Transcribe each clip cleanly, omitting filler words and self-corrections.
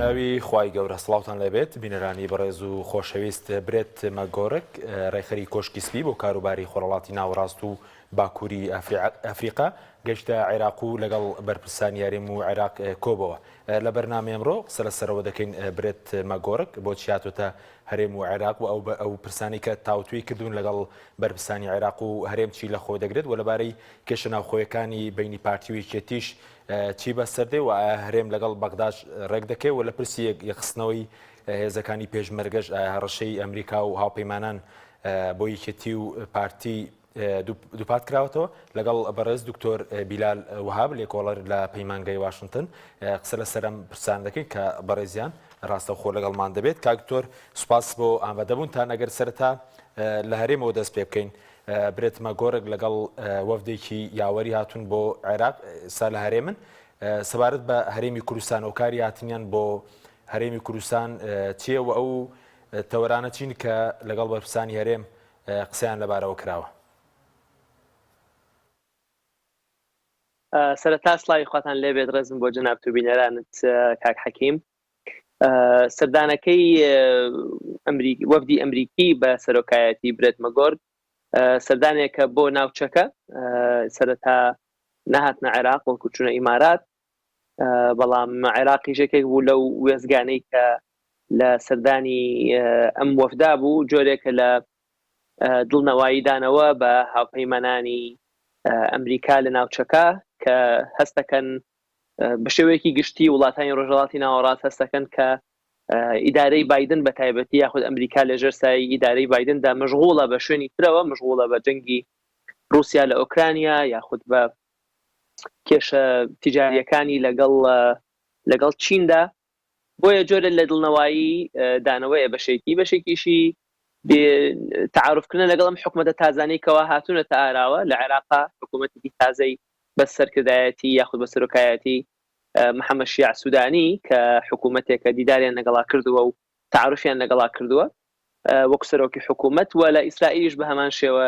ئەوی خوای گەورە سڵاوتان لەبێت بینەرانی بەڕێز و خۆشەویست برێت مەگۆڕک ڕێخەری کۆشکی سپی بۆ کاروباری خۆرەڵاتی ناوەڕاست و باکووری ئەفریقا گەشتە عێراق و لەگەڵ بەرپرسانی یاریێم و عێراق کۆبەوە. لە بەرنامە ئەمڕۆ قسە لەسەرەوە دەکەین برێت مەگۆڕک بۆ چیاتۆتە هەرێم و عێراق و ئەو پرسانی کە تاوتوی کردوون لەگەڵ بەرپرسانی عێراق و هەرێم چی لە خۆ دەگرێت و لەبارەی کێشە ناوخۆیەکانی بینی پارتی و یەکێتیش چی بەسەردێ و هەرێم لەگەڵ بەغداش ڕێک دەکەێت و لە پرسی یەخستنەوەی هێزەکانی پێشمەرگەش هەڕەشەی ئەمریکا و هاوپەیمانان بۆ یەکێتی و پارتی دووپات کراوەتەوە لەگەڵ بەڕێز دکتۆر بیلال وهاب لێکۆڵەر لە پەیمانگەی واشنگتن قسە لەسەر ئەم پرسان دەکەین کە بەڕێزیان ڕاستەوخۆ لەگەڵمان دەبێت. کاکتۆر سوپاس بۆ ئامادەبوون تا نەگەر سەرەتا لە هەرێمەوە دەست پێ بکەین. برێت مەگۆڕک لەگەڵ وەفدێکی یاوەری هاتوون بۆ عێراق سا لە هەرێمن سەبارەت بە هەرێمی کوردستان و کاری هاتنیان بۆ هەرێمی کوردستان چییە و ئەو تەوەرانە چین کە لەگەڵ بەرپرسانی هەرێم قسەیان لەبارەوە کراوە. سەرەتا سڵاوی خواتان لێبێت ڕێزم بۆ جەناب و بینەرانت کاک حەکیم. سەردانەکەی وەفدی ئەمریکی بە سەرۆکایەتی برێت مەگۆڕک سەردانێکە بۆ ناوچەکە سەرەتا نەهاتنە عێراق وەکو چوونە ئیمارات، بەڵام عێراقی ژێکێک بوو لەو وێزگانەی کە لە سەردانی ئەم وەفدا بوو، جۆرێکە لە دڵنەواییدانەوە بە هاوپەیمانانی ئەمریکا لە ناوچەکە کە هەستەکەن بە شێوەیەکی گشتی وڵاتانی ڕۆژهەڵاتی ناوەڕاست هەستەکەن کە ئیدارەی بایدن بە تایبەتی یاخود ئەمریکا لەژێر سایەی ئیدارەی بایدندا مەشغوڵە بە شوێنی ترەوە، مەشغوڵە بە جەنگی رووسیا لە ئۆکرانیا یاخود بە کێشە تیجاریەکانی لەگەڵ چیندا. بۆیە جۆرە لە دڵنەوایی دانەوەیە بەشێکیشی تعارفکردن لەگەڵ ئەم حکومەتە تازانەی کەوا هاتوونەتە ئاراوە لە عێراقا، حکوومەتێکی تازەی بە سەرکردایەتی یاخود بە سەرۆکایەتی محەممەد شیع سوودانی کە حکوومەتێکە دیداریان لەگەڵا کردووە و تعارفیان لەگەڵا کردووە وەکو سەرۆکی حکوومەت، و لە ئیسرائیلیش بە هەمان شێوە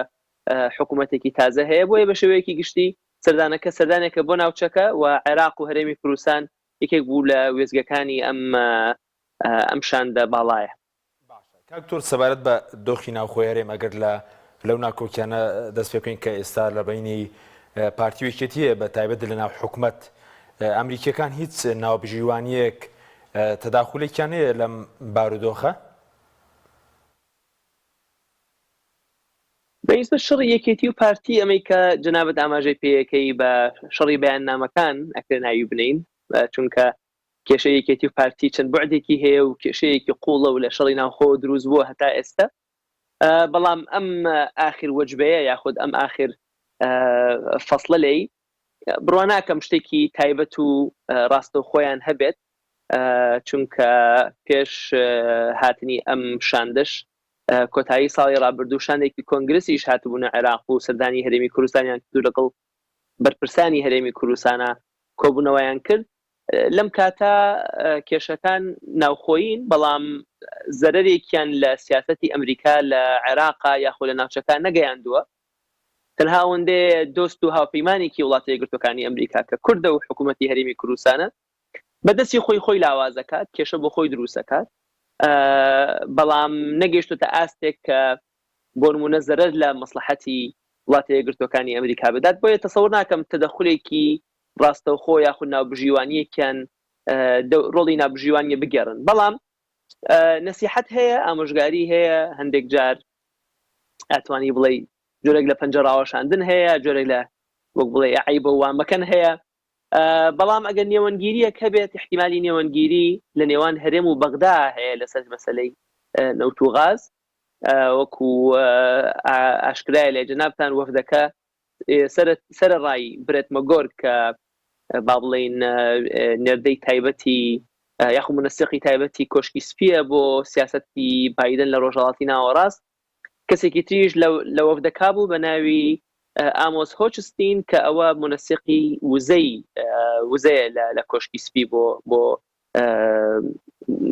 حکوومەتێکی تازە هەیە. بۆیە بە شێوەیەکی گشتی سەردانەکە بۆ ناوچەکە و عێراق و هەرێمی کوردستان یەکێک بوو لە وێزگەکانی ئەم شاندە باڵایە. کاکتۆر سەبارەت بە دۆخی ناوخۆی هەرێم ئەگەر لەو ناکۆکیانە دەست پێ بکەین کە ئێستا لە بینی پارتی و یەکێتیە بە تایبەت لە ناو حکوومەت ئەمریکیەکان هیچ ناوبژیوانیەک تەداخولێکیان هەیە لەم بارودۆخە؟ بەئیستا شەڕی یەکێتی و پارتی ئەمریکا جەنابەت ئاماژەی پێیەکەی بە شەڕی بەیاننامەکان ئەکرێ ناوی بنین، چونکە کێشە یەکێتی و پارتی چەند بعدێکی هەیە و کێشەیەکی قوڵە و لە شەڕی ناوخۆ دروست بووە هەتا ئێستا. بەڵام ئەم ئاخر وەجبەیە یاخود ئەم ئاخر فەسڵە لێی بڕواناکەم شتێکی تایبەت و ڕاستەوخۆیان هەبێت، چونکە پێش هاتنی ئەم شاندەش کۆتایی ساڵی ڕابردوو شانێکی کۆنگرسیش هاتبوونە عێراق و سەردانی هەرێمی کوردستانیان کردو لەگەڵ بەرپرسانی هەرێمی کوردستانە کۆبوونەوەیان کرد. لەم کاتا کێشەکان ناوخۆیین، بەڵام زەرەرێکیان لە سیاسەتی ئەمریکا لە عێراقا یاخود لە ناوچەکان نەگەیاندووە. تەنها ئەوەندەیە دۆست و هاوپەیمانێکی وڵاتە یەکگرتوەکانی ئەمریکا کە کوردە و حکوومەتی هەرێمی کوردستانە بەدەستی خۆی لاوازەکات، کێشە بۆ خۆی دروستەکات، بەڵام نەگەیشتوتە ئاستێک کە بۆ نمونە زەرەر لە مەسلحەتی وڵاتە یەکگرتوەکانی ئەمریکا بدات. بۆیە تەسەوڕ ناکەم تەدەخولێکی ڕاستەوخۆ یاخود ناوبژیوانیەکیان ڕۆڵی ناوبژیوانیە بگێڕن. بەڵام نەسیحەت هەیە، ئامۆژگاری هەیە، هەندێک جار ئەتوانی بڵێ جۆرێک لە پەنجە ڕاوەشاندن هەیە، جۆرێک لە وەک بڵێ عیبە و وامەکەن هەیە. بەڵام ئەگەر نێوەنگیریەک هەبێت احتیمالی نێوەنگیری لە نێوان هەرێم و بەغدا هەیە لەسەر مەسەلەی نەوت و غاز، وەکو ئاشکرایە لە جەنابتان وەفدەکە سەرڕای برێت مەگۆڕک کە با بڵێن نێردەی تایبەتی یاخود منەسقی تایبەتی کۆشکی سپیە بۆ سیاسەتی بایدن لە ڕۆژهەڵاتی ناوەڕاست. کەسێکی تریش لە وەفدەکا بوو بە ناوی ئامۆس هۆچستین کە ئەوە منەسقی وزەیە لە کۆشکی سپی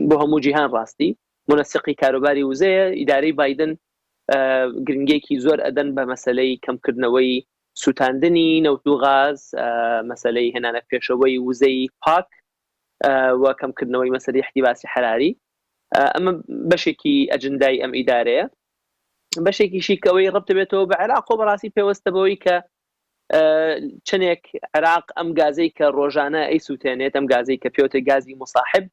بۆ هەموو جیهان ڕاستی، منەسقی کاروباری وزەیە. ئیدارەی بایدن گرنگێکی زۆر ئەدەن بە مەسەلەی کەمکردنەوەی سوتاندنی نەوت و غاز، مەسەلەی هێنانە پێشەوەی وزەی پاک و کەمکردنەوەی مەسەلەی احتیباسی حراری. ئەمە بەشێکی ئەجندای ئەم ئیدارەیە. بەشێکیشی کەوەی ڕبط بێتەوە بە عێراق و بەڕاستی پێوەستە بەوەی کە چنێک عێراق ئەم گازەی کە ڕۆژانە ئەی سووتێنێت، ئەم گازەی کە پێوتە گازی مصاحب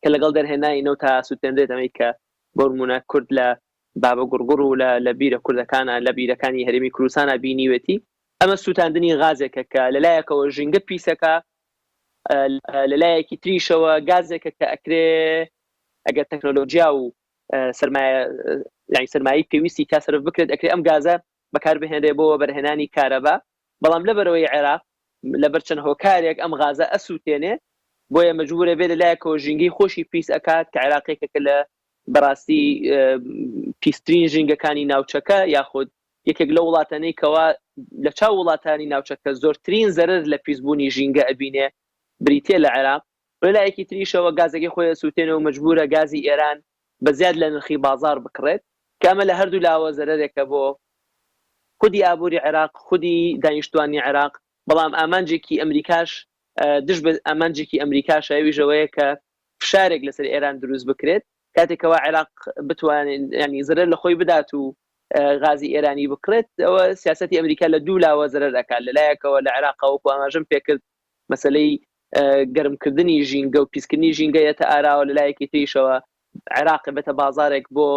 کە لەگەڵ دەرهێناینەوە تا سووتێنرێت، ئەمەی کە بۆرمونە کورد لە بابە گوڕگوڕ و لە بیرە کوردەکانە لە بیرەکانی هەرێمی کوردستانە بینیوێتی. ئەمە سووتاندنی غازێکە کە لەلایەکەوە ژینگە پیسەکە، لەلایەکی تریشەوە گازێکە کە ئەکرێ ئەگەر تەکنۆلۆژیا و سەرمایی پێویستی تا سەرف بکرێت ئەکرێ ئەم گازە بەکاربهێنرێ بۆ بەرهێنانی کارەبا. بەڵام لەبەرەوەی عێراق لەبەر چەند هۆکارێک ئەم غازە ئەسووتێنێ، بۆیە مەجبورە بێت لەلایەکەوە ژینگەی خۆشی پیس ئەکات کە عێراقێکە لە بەڕاستی پیسترین ژینگەکانی ناوچەکە، یاخود یەکێک لە وڵاتانەی کەوا لە چاو وڵاتانی ناوچەکە زۆرترین زەرر لە پیسبوونی ژینگە ئەبینێ بریتێ لە عێراق. لەلایەکی تریشەوە گازەکەی خۆی سووتێنەوە مەجبورە گازی ئێران بەزیاد لە نرخی بازار بکڕێت، کە ئەمە لە هەردوو لاوە زەرەرێکە بۆ خودی ئابووری عێراق، خودی دانیشتوانی عێراق. بەڵام ئامانجێکی ئەمریکاش دش بە ئامانجێکی ئەمریکاش ئەویژەوەیە کە فشارێک لەسەر ئێران دروست بکرێت کاتێکەوە عێراق بتوانێت ینی زەرەر لە خۆی بدات و غازی ئێرانی بکرێت. ئەوە سیاسەتی ئەمریکا لە دوو لاوە زەرەر دەکات، لەلایەکەوە لە عێراقەوە ئاماژەم پێکرد مەسەلەی گەرمکردنی ژینگە و پیسکردنی ژینگەیەتە ئاراوە، لەلایەکی تریشەوە عێراق بێتە بازارێک بۆ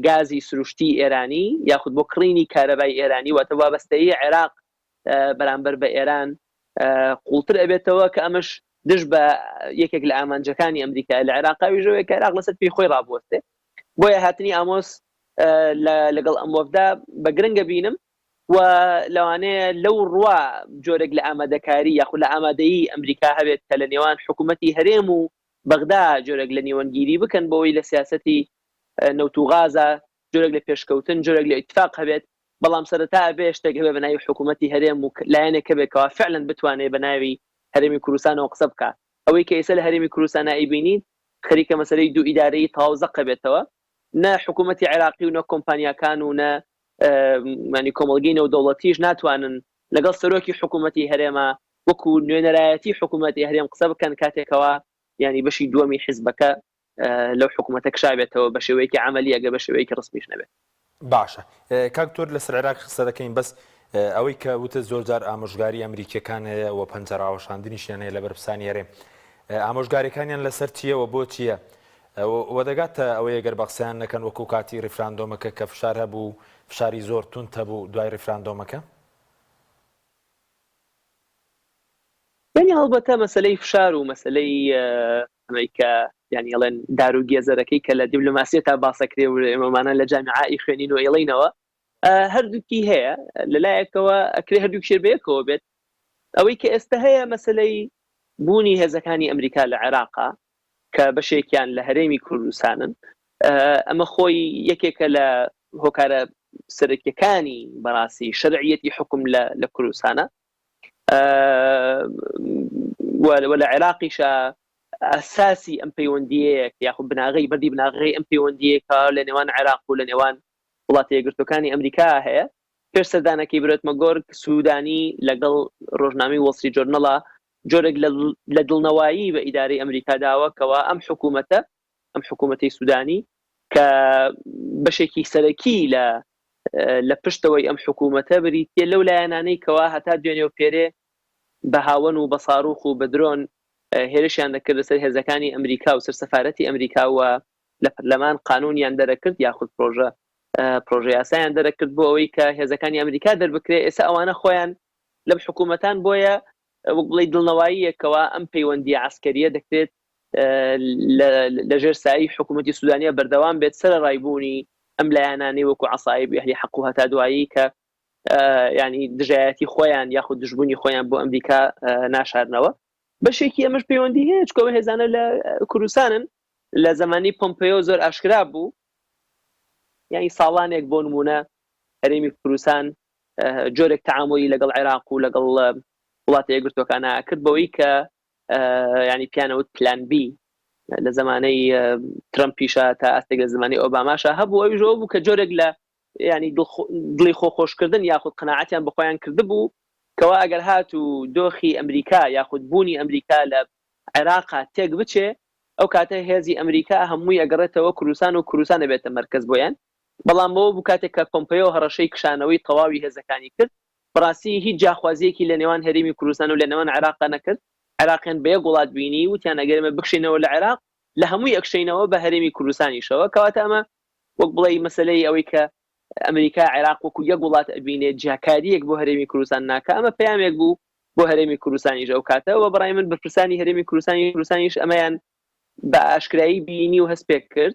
گازی سروشتی ئێرانی یاخود بۆ کڕینی کارەبای ئێرانی، واتە وابەستەیی عێراق بەرامبەر بە ئێران قوڵتر ئەبێتەوە، کە ئەمەش دش بە یەکێک لە ئامانجەکانی ئەمریکا لە عێراقاوی ژەوەیە کە عێراق لەسەر پێی خۆی ڕابوەستێ. بۆیە هاتنی ئامۆس لەگەڵ ئەم وەفدا بە گرنگە بینم، و لەوانەیە لەو ڕوا جۆرێک لە ئامادەکاری یاخود لە ئامادەیی ئەمریکا هەبێت کە لە نێوان حکوومەتی هەرێم و بەغدا جۆرێک لە نێوەنگیری بکەن بۆەوەی لە سیاسەتی نەوت و غازە جۆرێک لە پێشکەوتن، جۆرێک لە ئیتفاق هەبێت. بەڵام سەرەتا ئەبێ شتێک هەبێ بە ناوی حکوومەتی هەرێم و لایەنێکە بێتەوە فعلەن بتوانێت بە ناوی هەرێمی کوردستانەوە قسە بکات. ئەوەی کە ئێستا لە هەرێمی کوردستانە ئەیبینین خەریکە مەسەلەی دوو ئیدارەی تاوزەق بێتەوە، نە حکوومەتی عێراقی و نە کۆمپانیاکان و نە مانی کۆمەڵگەی نێودەوڵەتیش ناتوانن لەگەڵ سەرۆکی حکوومەتی هەرێمە وەکو نوێنەرایەتی حکوومەتی هەرێم قسە بکەن کاتێکەوە ینی بەشی دووەمی حیزبەکە لەو حکوومەتە کشابێتەوە بە شێوەیەکی عملی ئەگە بە شێوەیەکی ڕسمیش نەبێت. باشە کاکتۆر لەسەر عێراق قسە دەکەین، بەس ئەوەی کە وتە زۆرجار ئامۆژگاری ئەمریکیەکان هەیە و پەنجەڕاوەشاندنیشیان هەیە لەبەر پرسانی هەرێم، ئامۆژگاریەکانیان لەسەر چییە و بۆ چییە؟ وە دەگاتە ئەوەیە گەر بەقسەیان نەکەن وەکو کاتی ڕیفراندۆمەکە کە فشار هەبوو، فشاری زۆر توند هەبوو دوای ڕیفراندۆمەکە؟ یعنی هەڵبەتە مەسەلەی فشار و مەسەلەی ئەمەی کە ینی ئەڵێن داروگێزەرەکەی کە لە دیبلۆماسی تا باسەکرێ و ئێمەمانە لە جامیعایی خوێنین و ئێڵینەوە هەردووکی هەیە، لەلایەکەوە ئەکرێ هەردوو شێر بەیەکەوە بێت. ئەوەی کە ئێستا هەیە مەسەلەی بوونی هێزەکانی ئەمریکا لە عێراقا کە بەشێکیان لە هەرێمی کوردستانن، ئەمە خۆی یەکێکە لە هۆکارە سەرەکیەکانی بەڕاستی شەرعیەتی حکم لە کوردستانە، و لە عێراقیشە ئەساسی ئەم پەیوەندیەیەک یاخود بناغی بەردی بناغی ئەم پەیوەندیەکە لە نێوان عێراق و لە نێوان وڵاتی یەکگرتوەکانی ئەمریکا هەیە. پێش سەردانەکەی برێتمە گۆرگ سوودانی لەگەڵ ڕۆژنامەی وەڵستری جۆرنەڵە جۆرێک لە دڵنەوایی بە ئیدارەی ئەمریکا داوەکەوە ئەم حکوومەتی سوودانی کە بەشێکی سەرەکی لە پشتەوەی ئەم حکوومەتە بریتە لەو لایەنانەی کەوا هەتا دوێنێ و پێرێ بە هاون و بە ساڕوخ و بە درۆن هێرشیان دەکرد لەسەر هێزەکانی ئەمریکا و سەرسەفارەتی ئەمریکا و لە پەرلەمان قانونیان دەرەکرد یاخود پرۆژە یاسایان دەرەکرد بۆ ئەوەی کە هێزەکانی ئەمریکا دەربکرێ. ئێستا ئەوانە خۆیان لەم حکوومەتان بۆیە وەک بڵێ دڵنەواییەکەوە ئەم پەیوەندی عسکەریە دەکرێت لەژێر سایی حکوومەتی سوودانیە بەردەوام بێت سەر ڕایبوونی ئەم لایەنانەی وەکو عەسایب ئەهلی حەق و هەتا دوایی کە ینی دژایەتی خۆیان یاخود دژبوونی خۆیان بۆ ئەمریکا ناشارنەوە. بەشێکی ئەمەش پەیوەندی هەیە چکەوە هێزانە لە کوردستانن لە زمانی پۆمپیۆ زۆر ئاشکرا بوو، یعنی ساڵانێک بۆ نمونە هەرێمی کوردستان جۆرێک تەعاملی لەگەڵ عێراق و لەگەڵ وڵاتی یەکگرتوەکانە کرد بەوەی کە ینی پیانەوت پلان بی لە زمانەی ترەمپیشە تا ئەستێک لە زمانی ئۆباماشە هەبوو، ئەویش ئەوە بوو کە جۆرێک لە ینی دڵی خۆخۆشکردن یاخود قەناعەتیان بەخۆیان کرده بوو کەوا ئەگەر هات و دۆخی ئەمریکا یاخود بوونی ئەمریکا لە عێراق تێک بچێ ئەو کاتە هێزی ئەمریکا هەمووی ئەگەڕێتەوە کوردستان و کوردستان دەبێتە مرکز بۆیان بەڵام بۆ بوو کاتێک کە پۆمپیۆ هەڕەشەی کشانەوەی تەواوی هێزەکانی کرد بەڕاستی هیچ جاخوازیەکی لە نێوان هەرێمی کوردستان و لە نێوان عێراق نەکرد عێراقیان بە یەک وڵات بینی وتیان ئەگەرمە بکشینەوە لە عێراق لە هەمووی ئەکشینەوە بە هەرێمی کوردستانیشەوە کەواتە ئەمە وەک بڵێ مەسلەی ئەوەی کە ئەمریکا عێراق وەکو یەک وڵات ئەبینێت جاکاریەک بۆ هەرێمی کوردستان ناکە ئەمە پەیامێک بوو بۆ هەرێمی کوردستانیش ئەو کاتەوە بەڕای من بەرپرسانی هەرێمی کوردستانیش ئەمەیان بە ئاشکرایی بینی و هەست پێ کرد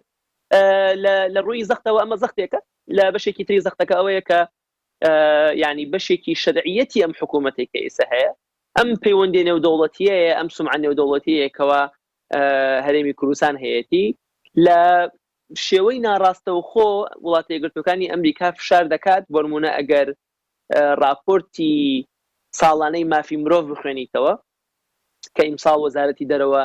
لە ڕووی زەختەوە ئەمە زەختێکە لە بەشێکی تری زەختەکە ئەوەیە کە ینی بەشێکی شەرعیەتی ئەم حکوومەتێک کە ئێستا هەیە ئەم پەیوەندی نێودەوڵەتیەیە ئەم سومعە نێودەوڵەتیەکەوە هەرێمی کوردستان هەیەی لە شێوەی ناڕاستەوخۆ وڵاتە یەکگرتوەکانی ئەمریکا فشار دەکات بۆ نمونە ئەگەر راپۆرتی ساڵانەی مافی مرۆڤ بخوێنیتەوە کە ئیمساڵ وەزارەتی دەرەوە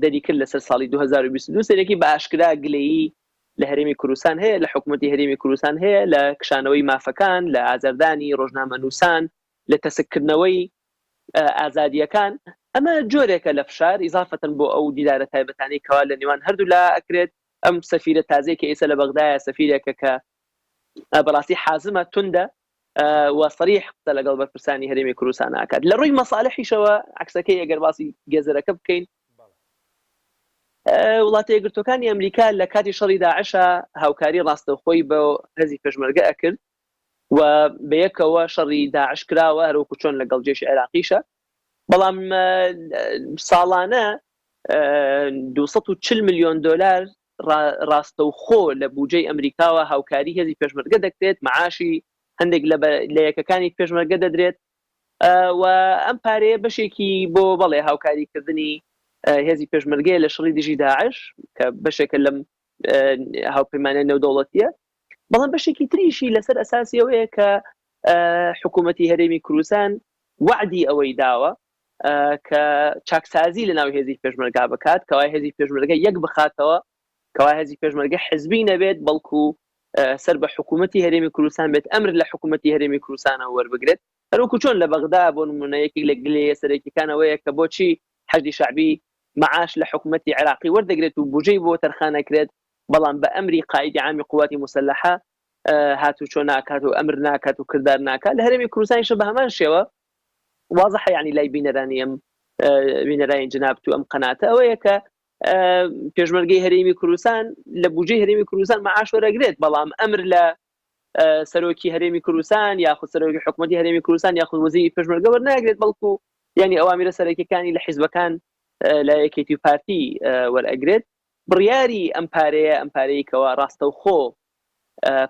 دەری کرد لەسەر ساڵی 2022 سەرێکی بە ئاشکرا گلەیی لە هەرێمی کوردستان هەیە لە حکوومەتی هەرێمی کوردستان هەیە لە کشانەوەی مافەکان لە ئازاردانی ڕۆژنامە نووسان لە تەسکردنەوەی ئازادیەکان ئەمە جۆرێکە لە فشار ئیزافەتەن بۆ ئەو دیدارە تایبەتانەی کەوا لە نێوان هەردوو لا ئەکرێت ئەم سەفیرە تازەی کە ئێستا لە بەغدایە سەفیرێکە کە بەڕاستی حازمە توندە وەسەریح قسە لەگەڵ بەرپرسانی هەرێمی کوردستان ناکات لە ڕووی مەساڵحیشەوە عکسەکەی ئەگەر باسی گێزەرەکە بکەین وڵاتە یەکگرتوەکانی ئەمریکا لە کاتی شەڕی داعشە هاوکاری ڕاستەوخۆی بە هەرێمی پێشمەرگە ئەکرد و بەیەکەوە شەڕی داعش کراوە هەروەکو چۆن لەگەڵ جێشی عێراقیشە بەڵام ساڵانە 240 ملیۆن دلار ڕاستەوخۆ لە بودجەی ئەمریکاوە هاوکاری هێزی پێشمەرگە دەکرێت معاشی هەندێک لە یەکەکانی پێشمەرگە دەدرێت و ئەم پارەیە بەشێکی بۆ بەڵێ هاوکاریکردنی هێزی پێشمەرگەیە لە شەڕی دژی داعش کە بەشێکە لەم هاوپەیمانە نێودەوڵەتیە بەڵام بەشێکی تریشی لەسەر ئەساسی ئەوەیە کە حکوومەتی هەرێمی کوردستان وعدی ئەوەی داوە کە چاکسازی لە ناو هێزی پێشمەرگا بکات کەوای هێزی پێشمەرگە یەک بخاتەوە کەوای هێزی پێشمەرگە حزبی نەبێت بەڵکو سەر بە حکوومەتی هەرێمی کوردستان بێت ئەمر لە حکوومەتی هەرێمی کوردستانەوە وەربگرێت هەروەکو چۆن لە بەغدا بۆ نمونەیەکی لە گلەیە سەرەکیەکانەوەیە کە بۆچی حەشدی شعبی معاش لە حکوومەتی عێراقی وەردەگرێت و بودجەی بۆ تەرخانەکرێت بەڵام بە ئەمری قائیدی عامی قوواتی مسلحە هاتو چۆن ناکات و ئەمر ناکات و کردار ناکات لە هەرێمی کوردستانیش بە هەمان شێوە واضحە یعنی لای بینەرانی ئەم بینەرانی جناب تو ئەم قەناتە ئەوەیە کە پێشمەرگەی هەرێمی کوردستان لە بودجەی هەرێمی کوردستان معاش وەرەگرێت بەڵام ئەمر لە سەرۆکی هەرێمی کوردستان یاخود سەرۆکی حکوومەتی هەرێمی کوردستان یاخود وەزیری پێشمەرگە وەرناگرێت بەڵکو یعنی ئەوامرە سەرەکیەکانی لە حیزبەکان لە یەکێتی پارتی وەرئەگرێت بڕیاری ئەم پارەیە کەوا ڕاستەوخۆ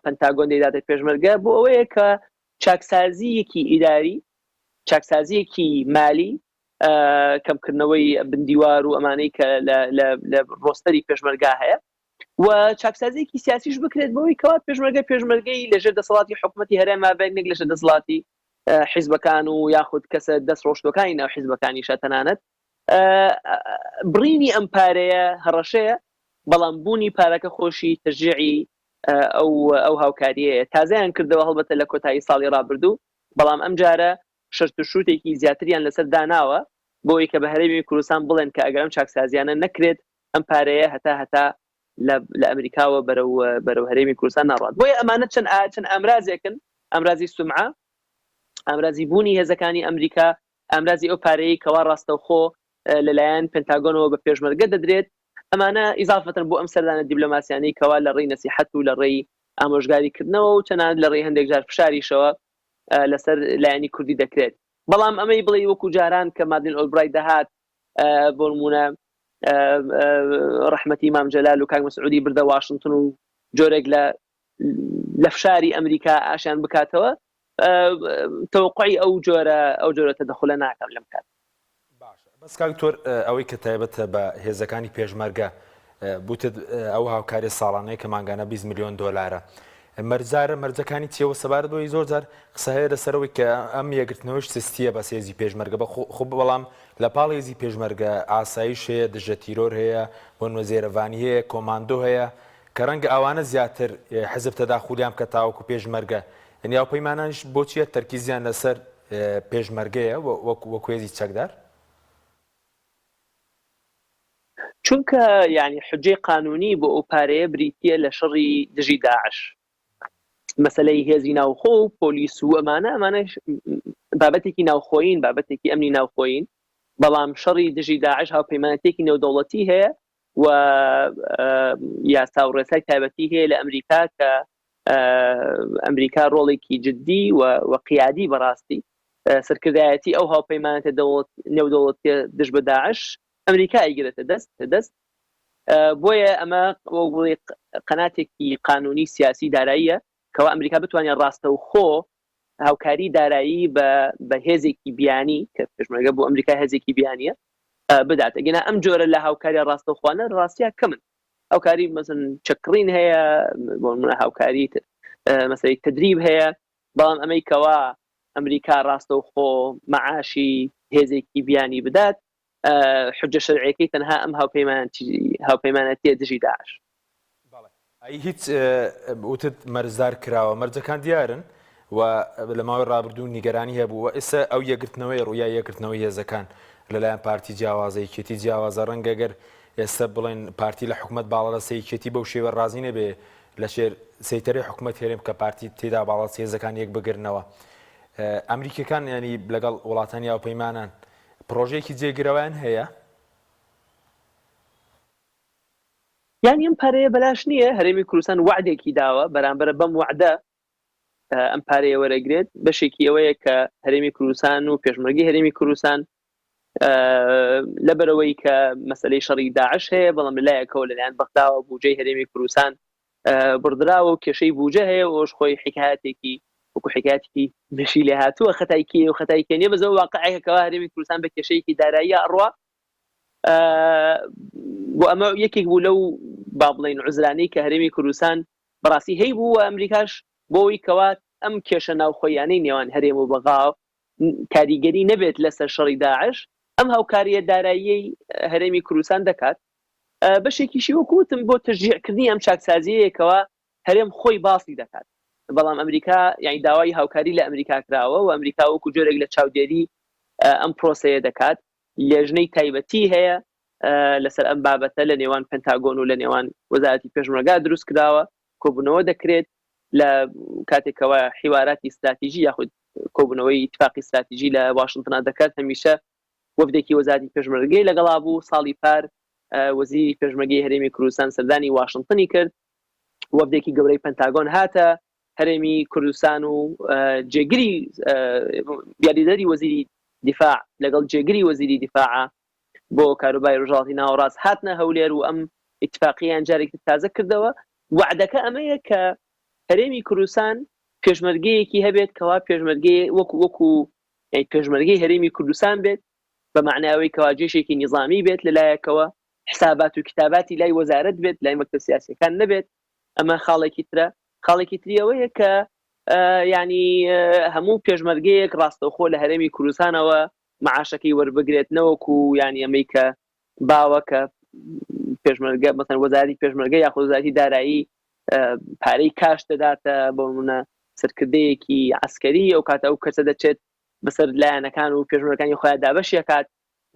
پەنتاگۆن دەیداتە پێشمەرگە بۆ ئەوەیە کە چاکسازیەکی ئیداری چاکسازیەکی مالی کەمکردنەوەی بندیوار و ئەمانەی کە لە ڕۆستەری پێشمەرگا هەیە و چاکسازیەکی سیاسیش بکرێت بەوەی کەوات پێشمەرگەی لەژێر دەسەڵاتی حکوومەتی هەرێما بێنێک لەژێر دەسەڵاتی حیزبەکان و یاخود کەسە دەست ڕۆشتەکانی ناو حیزبەکانی شەتەنانەت بڕینی ئەم پارەیە هەڕەشەیە بەڵام بوونی پارەکە خۆشی تەشجیعی ئەو هاوکاریەیە تازەیان کردەوە هەڵبەتە لە کۆتایی ساڵی ڕابردوو بەڵام ئەم جارە شەرت و شووتێکی زیاتریان لەسەر داناوە بۆی کە بە هەرێمی کوردستان بڵێن کە ئەگەرم چاکسازیانە نەکرێت ئەم پارەیە هەتا لە ئەمریکاوە بەرەو هەرێمی کوردستان ناڕات بۆیە ئەمانە چەند ئامرازێکن ئامرازی سومعە ئامرازی بوونی هێزەکانی ئەمریکا ئامرازی ئەو پارەیە کەوا ڕاستەوخۆ لەلایەن پێنتاگۆنەوە بە پێشمەرگە دەدرێت ئەمانە ئیزافەتەن بۆ ئەم سەردانە دیبلۆماسیانەی کەوا لە ڕێی نەسیحەت و لە ڕێی ئامۆژگاریکردنەوە و چەنان لە ڕێی هەندێک جار فشاریشەوە لەسەر لایەنی کوردی دەکرێت بەڵام ئەمەی بڵێ وەکو جاران کە مادین ئۆلبرای دەهات بۆ نمونە ڕەحمەتی مام جەلال و کاک مەسعودی بردە واشنگتن و جۆرێک لە فشاری ئەمریکا ئاشیان بکاتەوە تەوقعی ئەو جۆرە تەدەخولە ناکەم لەم کات بەس کاکتۆر ئەوەی کە تایبەتە بە هێزەکانی پێشمەرگە بوتت ئەو هاوکاری ساڵانەیە کە ماگانە 20 ملیۆن دۆلارە مەرجەکانی چیەوە سەبارەت بۆی زۆر جار قسە هەیە لەسەرەوەی کە ئەم یەگرتنەوەش سستیە بەس هێزی پێشمەرگە خۆ بەڵام لە پاڵ هێزی پێشمەرگە ئاسایش هەیە دژە تیرۆر هەیە بۆ نوێزێرەوانی هەیە کۆماندۆ هەیە کە ڕەنگە ئەوانە زیاتر حزب تەداخولیان کە تاوەکو پێشمەرگە یعنی ئەو پەیمانانش بۆچیە تەرکیزیان لەسەر پێشمەرگەیە وەکو هێزی چەکدار چونکە یعنی حجێ قانونی بۆ ئەو پارەیە بریتە لە شەڕی دژی داعش مەسلەی هێزی ناوخۆ و پۆلیس و ئەمانە بابەتێکی ناوخۆین بابەتێکی ئەمنی ناوخۆین بەڵام شەڕی دژی داعش هاوپەیمانەتێکی نێودەوڵەتی هەیە و یاسا و ڕێسای تایبەتی هەیە لە ئەمریکا کە ئەمریکا ڕۆڵێکی جددی و قیادی بەڕاستی سەرکردایەتی ئەو هاوپەیمانەتە نێودەوڵەتی دژ بە داعش ئەمریکا ئەیگرێتە دەست بۆیە ئەمە قەناتێکی قانونی سیاسی داراییە کەوا ئەمریکا بتوانێت ڕاستە و خۆ هاوکاری دارایی بە هێزێکی بیانی کە پێشمەرگە بۆ ئەمریکا هێزێکی بیانیە بدات ئەگەنا ئەم جۆرە لە هاوکاری ڕاستەوخواانە ڕاستیا کەمن هاوکاری مەسن چکڕین هەیە بۆ منە هاوکاری مەسەی تدریب هەیە بەڵام ئەمەیکەوا ئەمریکا ڕاستەوخۆ مەعاشی هێزێکی بیانی بدات حجە شەرعیەکەی تەنها ئەم هاوپەیمانەتیە دژی داعش هیچ وتت مەرزدار کراوە مەرجەکان دیارن و لە ماوەی ڕابردوو نیگەرانی هەبوو ئێستا ئەو یەکگرتنەوەی ڕوویای یەکگرتنەوەی هێزەکان لەلایەن پارتی جیاوازەیەکێتی جیاوازە ڕەنگەگەر ئێستا بڵێن پارتی لە حکوومەت باڵە سەیەکێتی بەو شێوە ڕازی نەبێ لە شێر سەیتەرەی حکوومەت هێرێم کە پارتی تێدا باڵات هێزەکان یەک بگرنەوە ئەمریکەکان ینی لەگەڵ وڵاتانی هاوپەیمانان پرۆژەیەکی جێگرەوەیان هەیە یانی ئەم پارەیە بەلاش نییە هەرێمی کوردستان وعدێکی داوە بەرامبەر بەم وعدە ئەم پارەیە وەرەگرێت بەشێکی ئەوەیە کە هەرێمی کوردستان و پێشمەرگی هەرێمی کوردستان لەبەرەوەی کە مەسلەی شەڕی داعش هەیە بەڵام لەلایەکەوە لەلایەن بەغداوە بودجەی هەرێمی کوردستان بڕدراوە و کێشەی بودجە هەیە ئەوش خۆی حکایەتێکی وەکو حکایەتێکی بەشی لێ هاتووە خەتایکی و خەتایکی نیە بەزەوە واقعەکەەوە هەرێمی کوردستان بە کێشەیەکی دارایی ئەڕوا بۆ ئەمە یەکێک بوو لەو با بڵێن عوزرانەی کە هەرێمی کوردستان بەڕاستی هەی بوو و ئەمریکاش بۆەوەی کەوات ئەم کێشە ناوخۆیانەی نێوان هەرێم و بەغاو کاریگەری نەبێت لەسەر شەڕی داعش ئەم هاوکاریە داراییەی هەرێمی کوردستان دەکات بەشێکیشی وەکوتم بۆ تشجیعکردنی ئەم چاکسازیەکەوە هەرێم خۆی باسی دەکات بەڵام ئەمریکا یعنی داوای هاوکاری لە ئەمریکا کراوە و ئەمریکا وەکو جۆرێک لە چاودێری ئەم پرۆسەیە دەکات لێژنەی تایبەتی هەیە لەسەر ئەم بابەتە لە نێوان پەنتاگۆن و لە نێوان وەزارەتی پێشمەرگا دروست کراوە کۆبوونەوە دەکرێت لە کاتێکەوە حیواراتی استراتیژی یاخود کۆبوونەوەی اتفاقی استراتیژی لە واشنگتن دەکات هەمیشە وەفدێکی وەزارەتی پێشمەرگەی لەگەڵا بوو ساڵی پار وەزیری پێشمەرگەی هەرێمی کوردستان سەردانی واشنگتنی کرد وەفدێکی گەورەی پەنتاگۆن هاتە هەرێمی کوردستان و جێگری یاریدەری وەزیری دیفاع لەگەڵ جێگری وەزیری دیفاع بۆ کاروبای ڕۆژهەڵاتی ناوەڕاست هاتنە هەولێر و ئەم اتفاقیان جارێکی تازە کردەوە وعدەکە ئەمەیە کە هەرێمی کوردستان پێشمەرگەیەکی هەبێت کەوا پێشمەرگەی وەکو پێشمەرگەی هەرێمی کوردستان بێت بە معناوەی کەواجێشێکی نیظامی بێت لەلایەکەوە حسابات و کتاباتی لای وەزارەت بێت لای مەکتەب سیاسیەکان نەبێت ئەمە خاڵێکی ترە خاڵێکی تریەوەیە کە ینی هەموو پێشمەرگەیەک ڕاستەوخۆ لە هەرێمی کوردستانەوە معاشەکەی وەربگرێت نەوەکو ینی ئەمەی کە باوەکە پێشمەرگە مەسەن وەزارەتی پێشمەرگە یاخود وەزارەتی دارایی پارەی کاش دەداتە بۆ نمونە سەرکردەیەکی عسکەری ئەو کاتە ئەو کەسە دەچێت بەسەر لایەنەکان و پێشمەرگەکانی خۆیان دابەشی ئەکات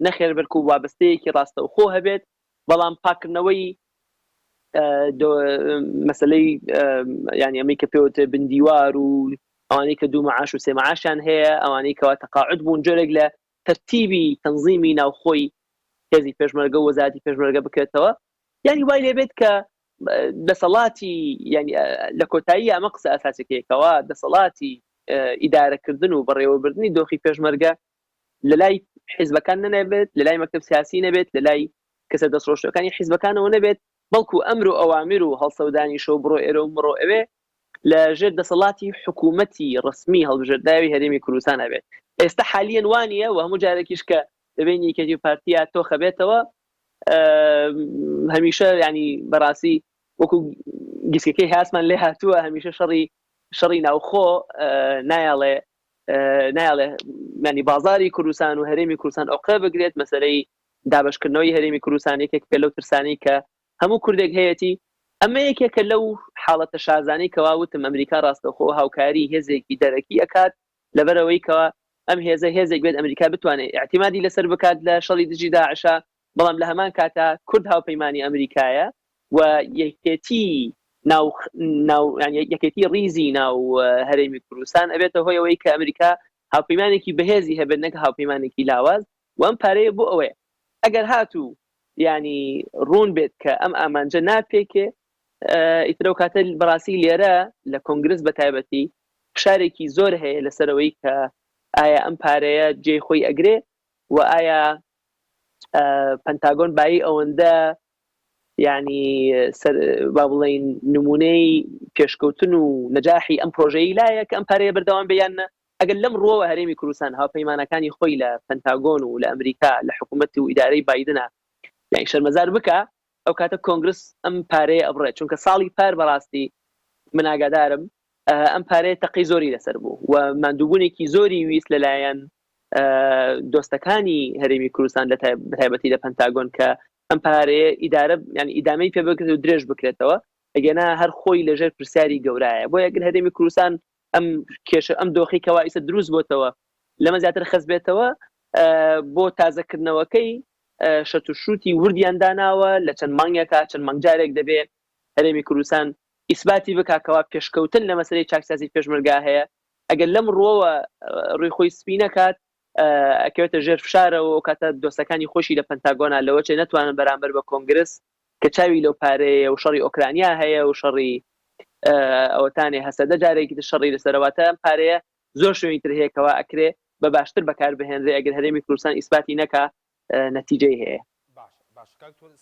نەخێر بەرک و وابستەیەکی ڕاستەوخۆ هەبێت بەڵام پاکردنەوەی مەسلەی ینی ئەمەی کە پێوتە بندیوار و ئەوانەی کە دوو مەعاش و سێ مەعاشیان هەیە ئەوانەی کەوا تەقاعد بوون جۆرێک لە تەرتیبی تەنظیمی ناوخۆی هێزی پێشمەرگە و وەزارەتی پێشمەرگە بکرێتەوە یعنی وای لێبێت کە دەسەڵاتی ینی لە کۆتایی ئەمە قسە ئەساسەکەیەکەوە دەسەڵاتی ئیدارەکردن و بەڕێوەبردننی دۆخی پێشمەرگە لە لای حیزبەکان نەبێت لە لای مەکتەب سیاسی نەبێت لە لای کەسە دەستڕۆشتەکانی حیزبەکانەوە نەبێت بەڵکو ئەمر و ئەوامر و هەڵسەودانی شەو بڕۆ ئێرە و مڕۆ ئەوێ لە ژێر دەسەڵاتی حکوومەتی ڕسمی هەڵبژێرداوی هەرێمی کوردستان هەبێت ئێستا حالیان وانە و هەموو جارێکیش کە دەبێت یەکێتی پارتیا تۆخە بێتەوە هەمیشە ینی بەڕاستی وەکو گسکەکەی هاسمان لێ هاتووە هەمیشە شەڕی ناوخۆ نایڵێ ینی بازاری کوردستان و هەرێمی کوردستان ئەوقە بگرێت مەسەلەی دابشکردنەوەی هەرێمی کوردستان یەکێک پێ لەو ترسانی کە هەموو کوردێک هەیەی ئەمە یەکێکە لەو حاڵەتە شازانەی کەوا وتم ئەمریکا ڕاستەخۆ هاوکاری هێزێکی دەرەکی ئەکات لەبەرەوەی کەوا ئەم هێزێک بێت ئەمریکا بتوانێت اعتیمادی لەسەر بکات لە شەڕی دژی داعشە بەڵام لە هەمان کاتا کورد هاوپەیمانی ئەمریکایە و یەکێتی ریزی ناو هەرێمی کوردستان ئەبێتە هۆی ئەوەی کە ئەمریکا هاوپەیمانێکی بەهێزی هەبێت نەک هاوپەیمانێکی لاواز و ئەم پارەیە بۆ ئەوەیە ئەگەر هاتوو ینی ڕوون بێت کە ئەم ئامانجە ناپێکێ ئیترە کاتە بەڕاستی لێرە لە کۆنگرس بە تایبەتی فشارێکی زۆر هەیە لەسەرەوەی کە ئایا ئەم پارەیە جێ خۆی ئەگرێ و ئایا پەنتاگۆن بای ئەوەندە ینی با بڵێن نمونەی پێشکەوتن و نەجاحی ئەم پرۆژەی لایە کە ئەم پارەیە بەردەوام بێیانە ئەگەر لەم ڕۆوە هەرێمی کوردستان هاوپەیمانەکانی خۆی لە پەنتاگۆن و لە ئەمریکا لە حکوومەت و ئیدارەی بایدنە یعنی شەرمەزار بکە ئەو کاتە کۆنگرس ئەم پارەیە ئەبڕێت چونکە ساڵی پار بەڕاستی من ئاگادارم ئەم پارەیە تەقی زۆری لەسەر بوو و ماندووبوونێکی زۆری ویست لەلایەن دۆستەکانی هەرێمی کوردستان لە تایبەتی لە پەنتاگۆن کە ئەم پارەیە ئیدارە ینی ئیدامەی پێ بکرێت و درێژ بکرێتەوە ئەگەنا هەر خۆی لەژێر پرسیاری گەورایە بۆ یەکر هەرێمی کوردستان ئەم کێشە ئەم دۆخی کەوا ئیسە دروست بۆتەوە لەمە زیاتر خەز بێتەوە بۆ تازەکردنەوەکەی شەت و شوتی وردیان داناوە لە چەند مانگێکا چەند مانگجارێک دەبێت هەرێمی کوردستان ئیسباتی بکاکەوە پێشکەوتن لە مەسەلەی چاکسازی پێشمەرگا هەیە ئەگەر لەم ڕۆوە ڕووی خۆی سپی نەکات ئەکەوێتە ژێر فشارەوە و کاتە دۆستەکانی خۆشی لە پەنتاگۆنا لەوە چێ نەتوانن بەرامبەر بە کۆنگرس کە چاوی لەو پارەیە و شەڕی ئۆکرانیا هەیە و شەڕی ئەوەتانێ هەسەدە جارێکی شەڕی لەسەرەوەتە ئەم پارەیە زۆر شوێنی تر هەیەکەوە ئەکرێ بە باشتر بەکار بهێنرێ ئەگەر هەرێمی کوردستان ئیسباتی نەکا نەتیجەی هەیە.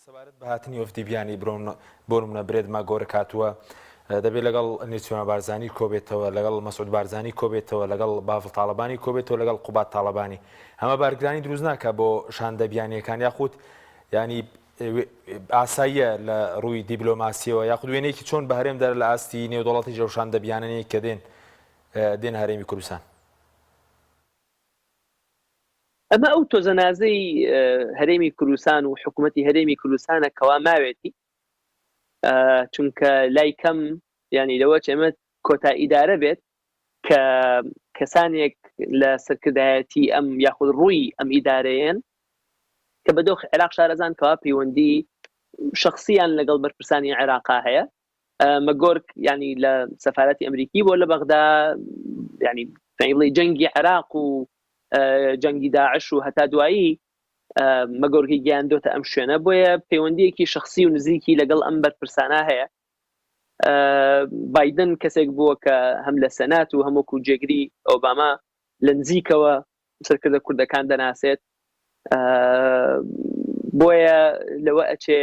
سەبارەت بە هاتنی وەفدی بیانی بۆ نمونە برێد ماگۆرە کاتووە دەبێت لەگەڵ نیچوان بارزانی کۆبێتەوە لەگەڵ مەسعود بارزانی کۆبێتەوە لەگەڵ باڤڵ تاڵەبانی کۆبێتەوە لەگەڵ قوبات تاڵەبانی ئەمە بارگرانی دروست ناکە بۆ شاندە بیانیەکان یاخود ینی ئاساییە لە ڕووی دیبلۆماسیەوە یاخود وێنەیەکی چۆن بە هەرێم دەر لە ئاستی نێودوڵەتی ژەو شاندە بیانانەیە کە دێن هەرێمی کوردستان. ئەمە ئەو تۆزەنازەی هەرێمی کوردستان و حکوومەتی هەرێمی کوردستانە کەوا ماوێتی چونکە لای کەم ینی لەوە ئێمە کۆتا ئیدارە بێت کە کەسانێک لە سەرکردایەتی ئەم یاخود ڕووی ئەم ئیدارەیەن کە بەدۆخ عێراق شارەزان کەوا پەیوەندی شخصیان لەگەڵ بەرپرسانی عێراقا هەیە مەگۆرک ینی لە سەفارەتی ئەمریکی بۆ لە بەغدا ینی بڵێ جەنگی عێراق و جەنگی داعش و هەتا دوایی مەگۆرکی گیاندۆتە ئەم شوێنە بۆیە پەیوەندیەکی شخصی و نزیکی لەگەڵ ئەم بەرپرسانە هەیە. بایدن کەسێک بووە کە هەم لە سەنات و هەمووکو جێگری ئۆباما لە نزیکەوە سەرکردە کوردەکان دەناسێت بۆیە لەوە ئەچێ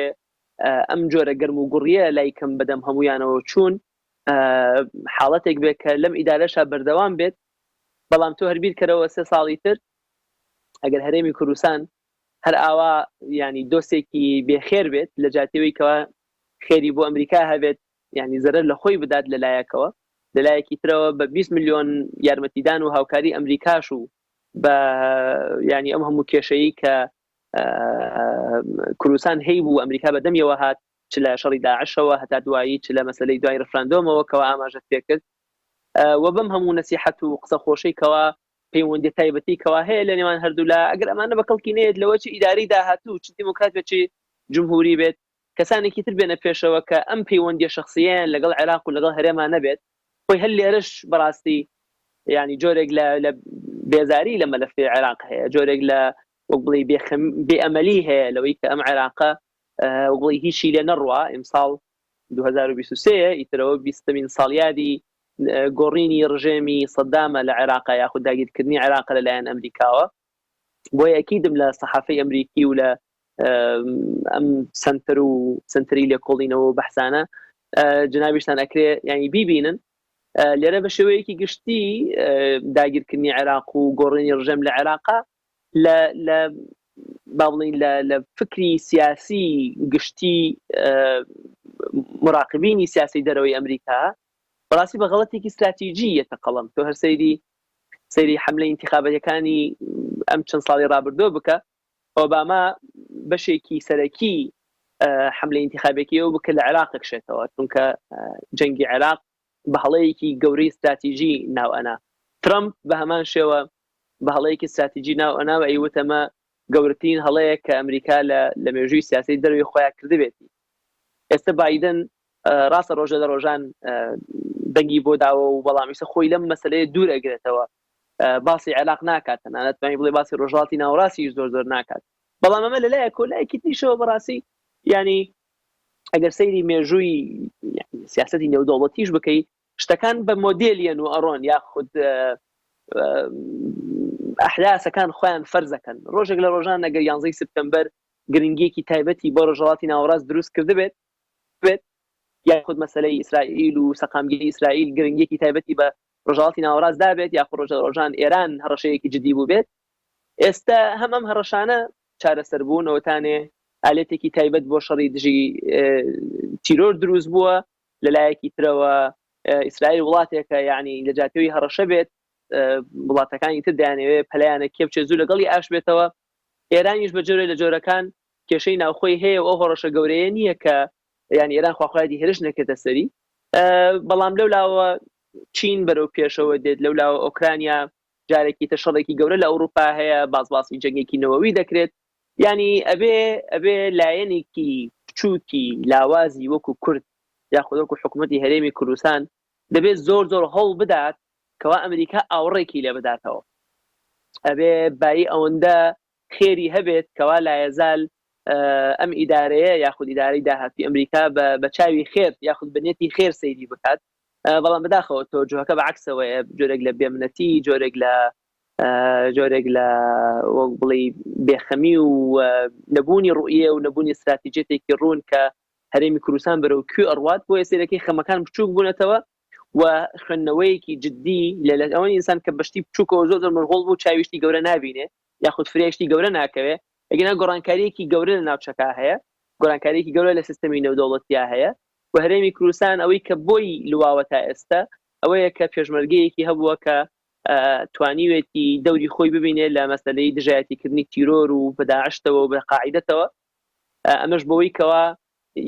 ئەم جۆرە گەرم و گوڕیە لای کەم بەدەم هەمویانەوە چوون حاڵەتێک بێت کە لەم ئیدارەشە بەردەوام بێت بەڵام تۆ هەربیر کەرەوە 3 ساڵی تر ئەگەر هەرێمی کوردستان هەر ئاوا ینی دۆستێکی بێخێر بێت لە جاتیەوەی کەوا خێری بۆ ئەمریکا هەبێت ینی زەرەر لە خۆی بدات لەلایەکەوە لەلایەکی ترەوە بە 20 میلیۆن یارمەتیدان و هاوکاری ئەمریکاش و بە ینی ئەم هەموو کێشەیە کە کوردستان هەی بوو ئەمریکا بەدەمیەوە هات چ لە شەڕی داعشەوە هەتا دوایی چ لە مەسلەی دوای ڕفراندۆمەوە کەوا ئاماژەت پێ کرد و بەم هەموو نەسیحەت و قسە خۆشەی کەوا پەیوەندی تایبەتی کەوا هەیە لە نێوان هەردوو لە ئەگەر ئەمانە بە کەڵکی نێت لەوە چ ئیداری داهاتوو چ دیموکرات بێت چ جمهوری بێت کەسانێکی تر بێنە پێشەوە کە ئەم پەیوەندی شخصیان لەگەڵ عێراق و لەگەڵ هەرێمان نەبێت خۆی هەر لێرەش بەڕاستی ینی جۆرێک لە بێزاری لە مەلەفی عێراق هەیە جۆرێک لە وەک بڵێ بێئەمەلی هەیە لەوەی کە ئەم عێراقە وڵی هیچی لێ نەڕوا ئیمساڵ 2023 ئیترەوە 20مین ساڵیادی گۆڕینی ڕژێمی سەدامە لە عێراقا یاخود داگیرکردنی عێراق لەلایەن ئەمریکاوە بۆیە ئەکیدم لە سەحافەی ئەمریکی و لە ئەم سنتەر و سنتەری لێ کۆڵینەوە بەحسانە جنابیشتان ئەکرێ ینی بیبینن لێرە بە شێوەیەکی گشتی داگیرکردنی عێراق و گۆڕینی ڕژێم لە عێراقا لە با بڵین لە فکری سیاسی گشتی مراقبینی سیاسی دەرەوەی ئەمریکا بەڕاستی بە غەڵەتێکی استراتیجیەتە قەڵم تۆ هەر سەیری حملەی انتخابەتەکانی ئەم چەند ساڵی ڕابردوو بکە ئۆباما بەشێکی سەرەکی حملەی انتخابێکیەوە بکە لە عێراق کشێتەوە چونکە جەنگی عێراق بە هەڵەیەکی گەورەی استراتیجی ناو ئەنا ترامپ بە هەمان شێوە بە هەڵەیەکی استراتیجی ناو ئەنا و ئەیوتەمە گەورەترین هەڵەیە کە ئەمریکا لە مێژووی سیاسی دەروی خۆیان کردبێتی. ئێستا بایدن ڕاستە ڕۆژە لە ڕۆژان دەنگی بۆ داوە و بەڵامیسە خۆی لەم مەسلەیە دوور ئەگرێتەوە، باسی عێراق ناکات، ناتوانانی بڵێ باسی ڕۆژهەڵاتی ناوەڕاستی زۆر ناکات. بەڵام ئەمە لەلایە کۆلایەکی تریشەوە بەڕاستی ینی ئەگەر سەیری مێژووی سیاسەتی نێودەوڵەتیش بکەی شتەکان بە مۆدێلیەن و ئەڕۆن یاخود ئەحداسەکان خۆیان فەرزەکەن. ڕۆژێک لە ڕۆژان ئەگەر 11 سپتەمبەر گرنگیەکی تایبەتی بۆ ڕۆژهەڵاتی ناوەڕاست دروست کردبێت یاخود مەسەلەی ئیسرائیل و سەقامگیری ئیسرائیل گرنگیەکی تایبەتی بە ڕۆژهەڵاتی ناوەڕاست دابێت یاخود ڕۆژە ڕۆژان ئێران هەڕەشەیەکی جدی بوو بێت، ئێستا هەم هەڕەشانە چارەسەر بوون ئەوەتانێ ئالێتێکی تایبەت بۆ شەڕی دژی تیرۆر دروست بووە لەلایەکی ترەوە. ئیسرائیل وڵاتێکە یعنی لە جاتەوەی هەڕەشە بێت، وڵاتەکانی تر دەیانەوێت پەلایانە کێبچێ زوو لەگەڵی ئاش بێتەوە. ئێرانیش بە جۆرە لە جۆرەکان کێشەی ناوخۆی هەیە ئەو هەڕەشە گەورەیە نییە کە یعنی ئێران خواخوایدی هێرش نەکردە سەری، بەڵام لەولاوە چین بەرەو پێشەوە دێت، لەولاوە ئۆکرانیا جارێکی تە شەڕێکی گەورە لە ئەوروپا هەیە، باسی جەنگێکی نەوەوی دەکرێت. ینی ئەبێ لایەنێکی بچووکی لاوازی وەکو کورد یاخود وەکو حکوومەتی هەرێمی کوردستان دەبێت زۆر هەڵ بدات کەوا ئەمریکا ئاوڕێکی لێ بداتەوە. ئەبێ بای ئەوەندە خێری هەبێت کەوا لایەزال ئەم ئیدارەیە یاخود ئیدارەی داهاتی ئەمریکا بە چاوی خێر یاخود بنێتی خێر سەیری بکات. بەڵام بەداخەوە تۆجهەکە بەعکسەوەیە، جۆرێک لە بێمنەتی، جۆرێک لە وەک بڵێ بێخەمی و نەبوونی ڕوئیە و نەبوونی استراتیجێتێکی ڕوون کە هەرێمی کوردستان بەرەو کوێ ئەڕوات بۆ سێرەکەی خەمەکان بچووک بوونەتەوە و خوێندنەوەیەکی جددی لە ئەوەی ئینسان کە بەشتی بچووکەوە زۆر مەشغوڵ بوو چاویشتی گەورە نابینێ یاخود فرێشتی گەورە ناکەوێ. ئەگەنا گۆڕانکاریەکی گەورە لە ناوچەکە هەیە، گۆڕانکاریەکی گەورە لە سیستەمی نێودەوڵەتیا هەیە و هەرێمی کوردستان ئەوەی کە بۆی لواوە تا ئێستا ئەوەیە کە پێشمەرگەیەکی هەبووە کە توانیوێتی دەوری خۆی ببینێت لە مەسەلەی دژایەتیکردنی تیرۆر و بە داعشتەوە و بە قاعیدەتەوە. ئەمەش بەوەی کەوا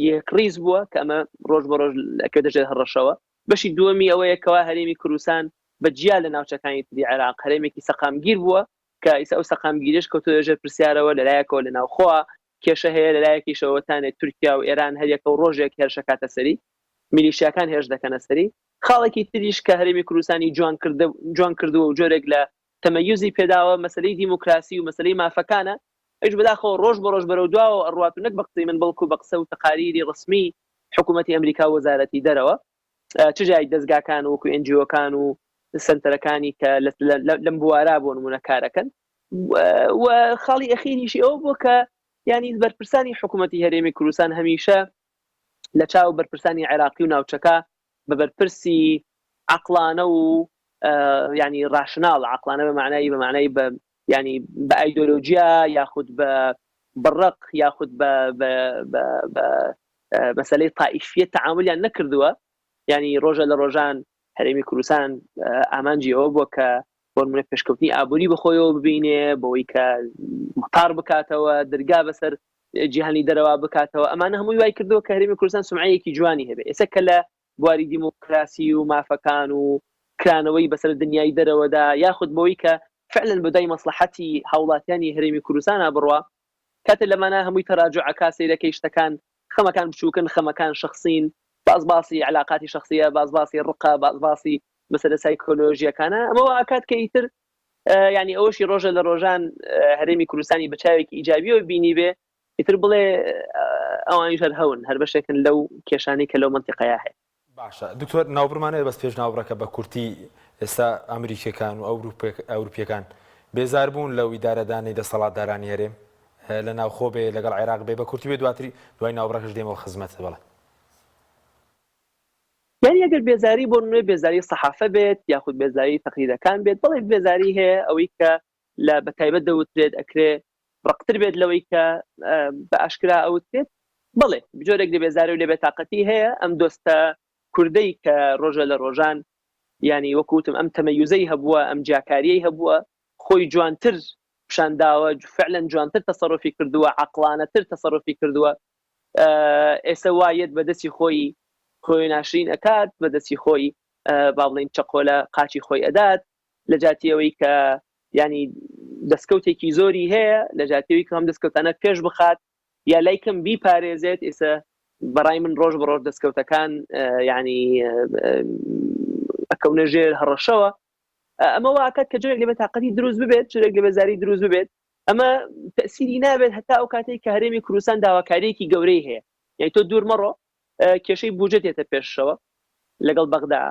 یەکڕیز بووە کە ئەمە ڕۆژ بە ڕۆژ ئەکە دەژێت هەڕەشەوە. بەشی دووەمی ئەوەیە کەوا هەرێمی کوردستان بەجیا لە ناوچەکانی تری عێراق هەرێمێکی سەقامگیر بووە کە ئیسا ئەو سەقامگیریش کەوتۆ دەژێت پرسیارەوە لەلایەکەوە لە ناوخۆوە کێشە هەیە لەلایەکی شەوەتانێت تورکیا و ئێران هەریەکە و ڕۆژێک هێرشەکاتە سەری، میلیشیاکان هێرش دەکەنە سەری. خاڵێکی تریش کە هەرێمی کوردستانی جوان کردووە و جۆرێک لە تەمەیوزی پێداوە مەسەلەی دیموکراسی و مەسەلەی مافەکانە، ئەوش بەداخەوە ڕۆژ بە ڕۆژ بەرەو دواوە ئەڕوات و نەک بە قسەی من بەڵکو بە قسە و تەقاریری ڕسمی حکوومەتی ئەمریکا و وەزارەتی دەرەوە چ جای دەستگاکان وەکو NGOکان و سنتەرەکانی کە لەم بوارا بۆ نمونە کارەکەن. و خاڵی ئەخیریشی ئەوە بووە کە ینی بەرپرسانی حکوومەتی هەرێمی کوردستان هەمیشە لە چاو بەرپرسانی عێراقی و ناوچەکە بە بەرپرسی عەقڵانە و ینی ڕاشناڵ، عەقڵانە بە معنای ینی بە ئایدۆلۆژیا یاخود بە بڕق یاخود بە مەسەلەی تائیفیەت تەعاملیان نەکردووە. ینی ڕۆژە لە ڕۆژان هەرێمی کوردستان ئامانجی ئەوە بووە کە بۆ نمونە پێشکەوتنی ئابووری بەخۆیەوە ببینێ، بەوەی کە مەتار بکاتەوە، دەرگا بەسەر جیهانی دەرەوە بکاتەوە. ئەمانە هەمووی وای کردەوە کە هەرێمی کوردستان سومعەیەکی جوانی هەبێ. ئێستا کە لە بواری دیموکراسی و مافەکان و کرانەوەی بەسەر دنیای دەرەوەدا یاخود بەوەی کە فعلا بەدای مەسلحەتی هاوڵاتیانی هەرێمی کوردستان بڕوا، کاتە لەمانە هەمووی تەراجوعەکە سەیرەکەی شتەکان خەمەکان بچووکن، خەمەکان شخصین، باسی علاقاتی شخصیە، باسی ڕقە، باسی مەسەلە سایکۆلۆژیەکانە. ئەمەوە ئاکات کە ئیتر ینی ئەوەشی ڕۆژە لە ڕۆژان هەرێمی کوردستانی بە چاوێکی ئیجابیەوە بینی بێ، ئیتر بڵێ ئەوانیش هەر هەر بەشێکن لەو کێشانەی کە لەو منتیقەیە هەیە. باشە دکتۆر، ناوبڕمانەیە بەس پێش ناوبڕەکە بە کورتی ئێستا ئەمریکیەکان و ئەوروپیەکان بێزار بوون لەو ئیدارەدانی دەسەڵاتدارانی هەرێم لە ناوخۆ بێ لەگەڵ عێراق بێ بە کورتی بێ دوای ناوبڕەکەش دێمەوە خزمەتە. بەڵێ یعنی ئەگەر بێزاری بۆ نوێ بێزاری سەحافە بێت یاخود بێزاری تەقریرەکان بێت، بەڵێ بێزاری هەیە ئەوەی کە لە بەتایبەت دەوترێت ئەکرێ ڕقتر بێت لەوەی کە بە ئاشکرا ئەوترێت. بەڵێ بجۆرێک لە بێزاری و لە بێتاقەتی هەیە. ئەم دۆستە کوردەی کە ڕۆژە لە ڕۆژان ینی وەکوتم ئەم تەمەیوزەی هەبووە، ئەم جیاکاریەی هەبووە، خۆی جوانتر پیشانداوە، فعلا جوانتر تەسەڕوفی کردووە، عەقڵانەتر تەسەڕوفی کردووە. ئێستا وایەت بەدەستی خۆی ناشرین ئەکات، بەدەستی خۆی با بڵێن چەقۆلە قاچی خۆی ئەدات، لە جاتی ئەوەی کە ینی دەستکەوتێکی زۆری هەیە لە جاتێوی کە هەم دەستکەوتانە پێش بخات یا لایکەم بیپارێزێت. ئێستا بەڕای من ڕۆژ بە ڕۆژ دەستکەوتەکان ینی ئەکەونە ژێر هەڕەشەوە. ئەمە واکات کە جۆرێک لەبێت تااقەتی دروست ببێت، جۆرێک لە بەزاری دروست ببێت. ئەمە تەسیری نابێت هەتا ئەو کاتێک کە هەرێمی کوردستان داواکاریەکی گەورەی هەیە. یعنی تۆ دوور مەڕۆ کێشەی بوجە دێتە پێشەوە لەگەڵ بەغدا،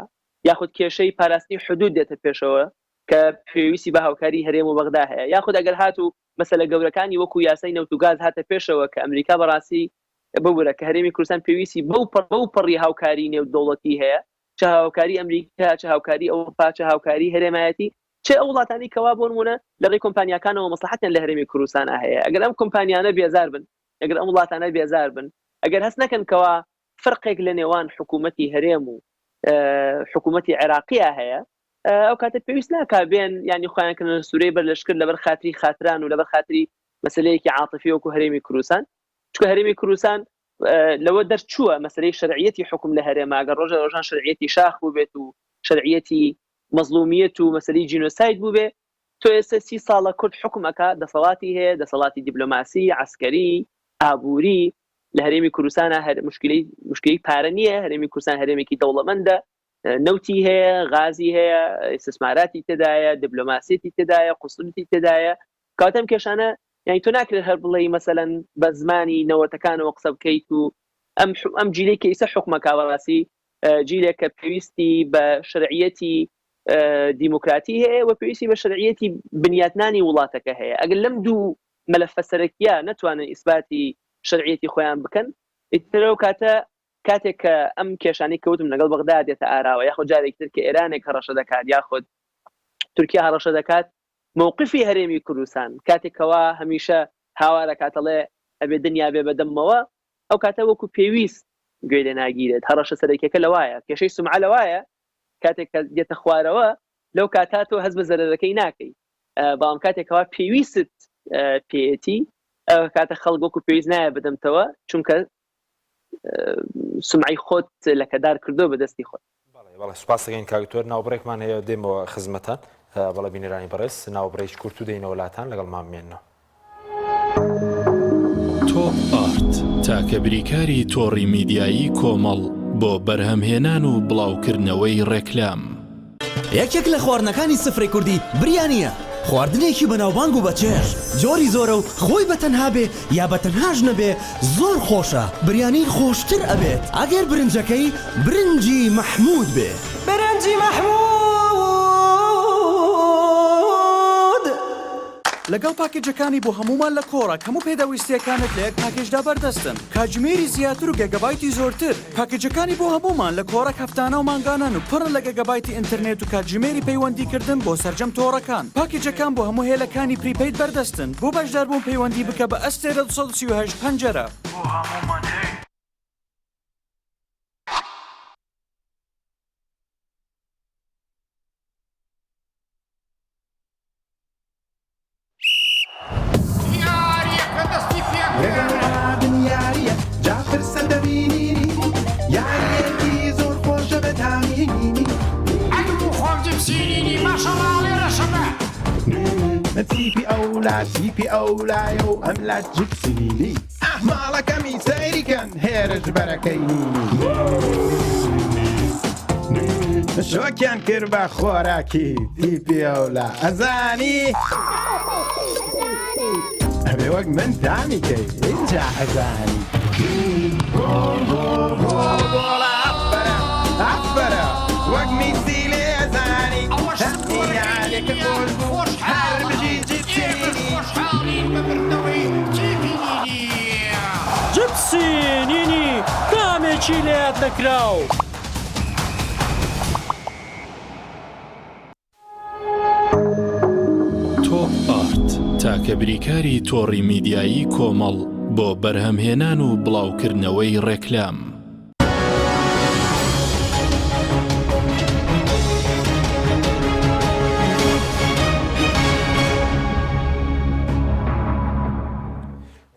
یاخود کێشەی پاراستنی حدود دێتە پێشەوە کە پێویستی بە هاوکاری هەرێم و بەغدا هەیە، یاخود ئەگەر هاتوو مەسەلە گەورەکانی وەکو یاسای نەوت و گاز هاتە پێشەوە کە ئەمریکا بەڕاستی ببوورە کە هەرێمی کوردستان پێویستی بەو پەڕی هاوکاری نێودەوڵەتی هەیە، چه هاوکاری ئەمریکا، چه هاوکاری ئەوروپا، چه هاوکاری هەرێمایەتی، چه ئەو وڵاتانی کەوا بۆ نمونە لەڕێی کۆمپانیاکانەوە مەسلحەتیان لە هەرێمی کوردستان هەیە. ئەگەر ئەم کۆمپانیانە بێزار بن، ئەگەر ئەم وڵاتانە بێزار بن، ئەگەر هەست نەکەن کەوا فرقێک لە نێوان حکوومەتی هەرێم و حکوومەتی عێراقیە هەیە، ئەو کاتە پێویست ناکا بێن ینی خۆیان کردن سوورەی بەرلەشکر لەبەر خاتری خاتران و لەبەر خاتری مەسلەیەکی عاطفی وەکو هەرێمی کوردستان. چونکە هەرێمی کوردستان لەوە دەرچووە مەسلەی شەرعیەتی حکم لە هەرێمە، ئەگەر ڕۆژان شەرعیەتی شاخ بوو بێت و شەرعیەتی مەظلومیەت و مەسلەی جینۆساید بوو بێ، تۆ ئێستا 30 ساڵە کورد حکومەکە دەسەڵاتی هەیە، دەسەڵاتی دیپلۆماسی، عسکەری، ئابووری لە هەرێمی کوردستانە. مشکلی پارە نییە، هەرێمی کوردستان هەرێمێکی دەوڵەمەندە، نەوتی هەیە، غازی هەیە، استثماراتی تێدایە، دیپلۆماسیەتی تێدایە، قوسڵەتی تێدایە. کاتەم کێشانە یعنی تۆ ناکرێت هەر بڵێ مەسەلەن بە زمانی نەوەتەکانەوە قسە بکەیت و ئەم جیلێک کە ئیسە حکومەکە بەڕاستی جیلێک کە پێویستی بە شەرعیەتی دیموکراتی هەیە و پێویستی بە شەرعیەتی بنیاتنانی وڵاتەکە هەیە. ئەگەر لەم دوو مەلەفە سەرەکیە نەتوانن ئیسباتی شەرعیەتی خۆیان بکەن، ئیترەوە کاتێک کە ئەم کێشانەی کەوتم لەگەڵ بەغدا دێتە ئاراوە، یاخود جارێکتر کە ئێرانێک هەڕەشە دەکات یاخود تورکیا هەڕەشە دەکات، مووقفی هەرێمی کوردستان کاتێکەوە هەمیشە هاوارەکاتەڵێ ئەبێ دنیا بێ بەدەمەوە، ئەو کاتە وەکو پێویست گوێ لێ ناگیرێت. هەڕەشە سەرەکیەکە لەوایە، کێشەی سومعە لەوایە، کاتێک کە دێتە خوارەوە لەو کاتا تۆ هەست بە زەرەرەکەی ناکەی، بەڵام کاتێکەوە پێویست پێێتی کاتە خەڵک وەکو پێویست نایە بدەمتەوە، چونکە سمعی خۆت لەکەدار کردو بەدەستی خۆت. بەڵێ سوپاس دەکەین کاکتۆر. ناوبڕێکمان هەیە دێمەوە خزمەتان. بەڵێ بینەرانی بەڕێز، ناوبڕێکی کورت و دەینەوە وڵاتان لەگەڵمان بمێنەوە. تۆپ ئارت تاکە بریکاری تۆڕی میدیایی کۆمەڵ بۆ بەرهەمهێنان و بڵاوکردنەوەی ڕێکلام. یەکێک لە خواردنەکانی سفرەی کوردی بریانیە. خواردنێکی بەناوبانگ و بەچێژ، جۆری زۆرە و خۆی بەتەنها بێ یا بەتەنهاش نەبێ زۆر خۆشە. بریانی خۆشتر ئەبێت ئەگەر برنجەکەی برنجی مەحموود بێ. برنجی مەحموود لەگەڵ پاکێجەکانی بۆ هەمومان لە کۆڕە هەموو پێداویستیەکانت لە یەک پاکێجدا بەردەستن، کاتژمێری زیاتر و گەگەبایتی زۆرتر. پاکێجەکانی بۆ هەمومان لە کۆڕە هەفتانە و مانگانن و پڕ لە گەگەبایتی ئینتەرنێت و کاتژمێری پەیوەندیکردن بۆ سەرجەم تۆڕەکان. پاکێجەکان بۆ هەموو هێلەکانی پریپەید بەردەستن. بۆ بەشداربوون پەیوەندی بکە بە ئەستێرە 238 پەنجەرە. بۆ هەمومان هەیە. تیپی ئەولایە و ئەم لا جیپسینی ئەحماڵەکەمی سەیریکەن هێرش بەرەکەینی شۆکیان کرد بە خۆراکی تیپی ئەولا ئەزانی ئەبێ وەک من تامیکەی اینجا ئەزانی ئەفبەرە وەک میسی لێ ئەزانی هەمیانێکە خۆش بوو هەر بژی جبسینینی کامێکی لێت نەکراو. تۆپ ئارت تاکە بریکاری تۆڕی میدیایی کۆمەڵ بۆ بەرهەمهێنان و بڵاوکردنەوەی ڕێکلام.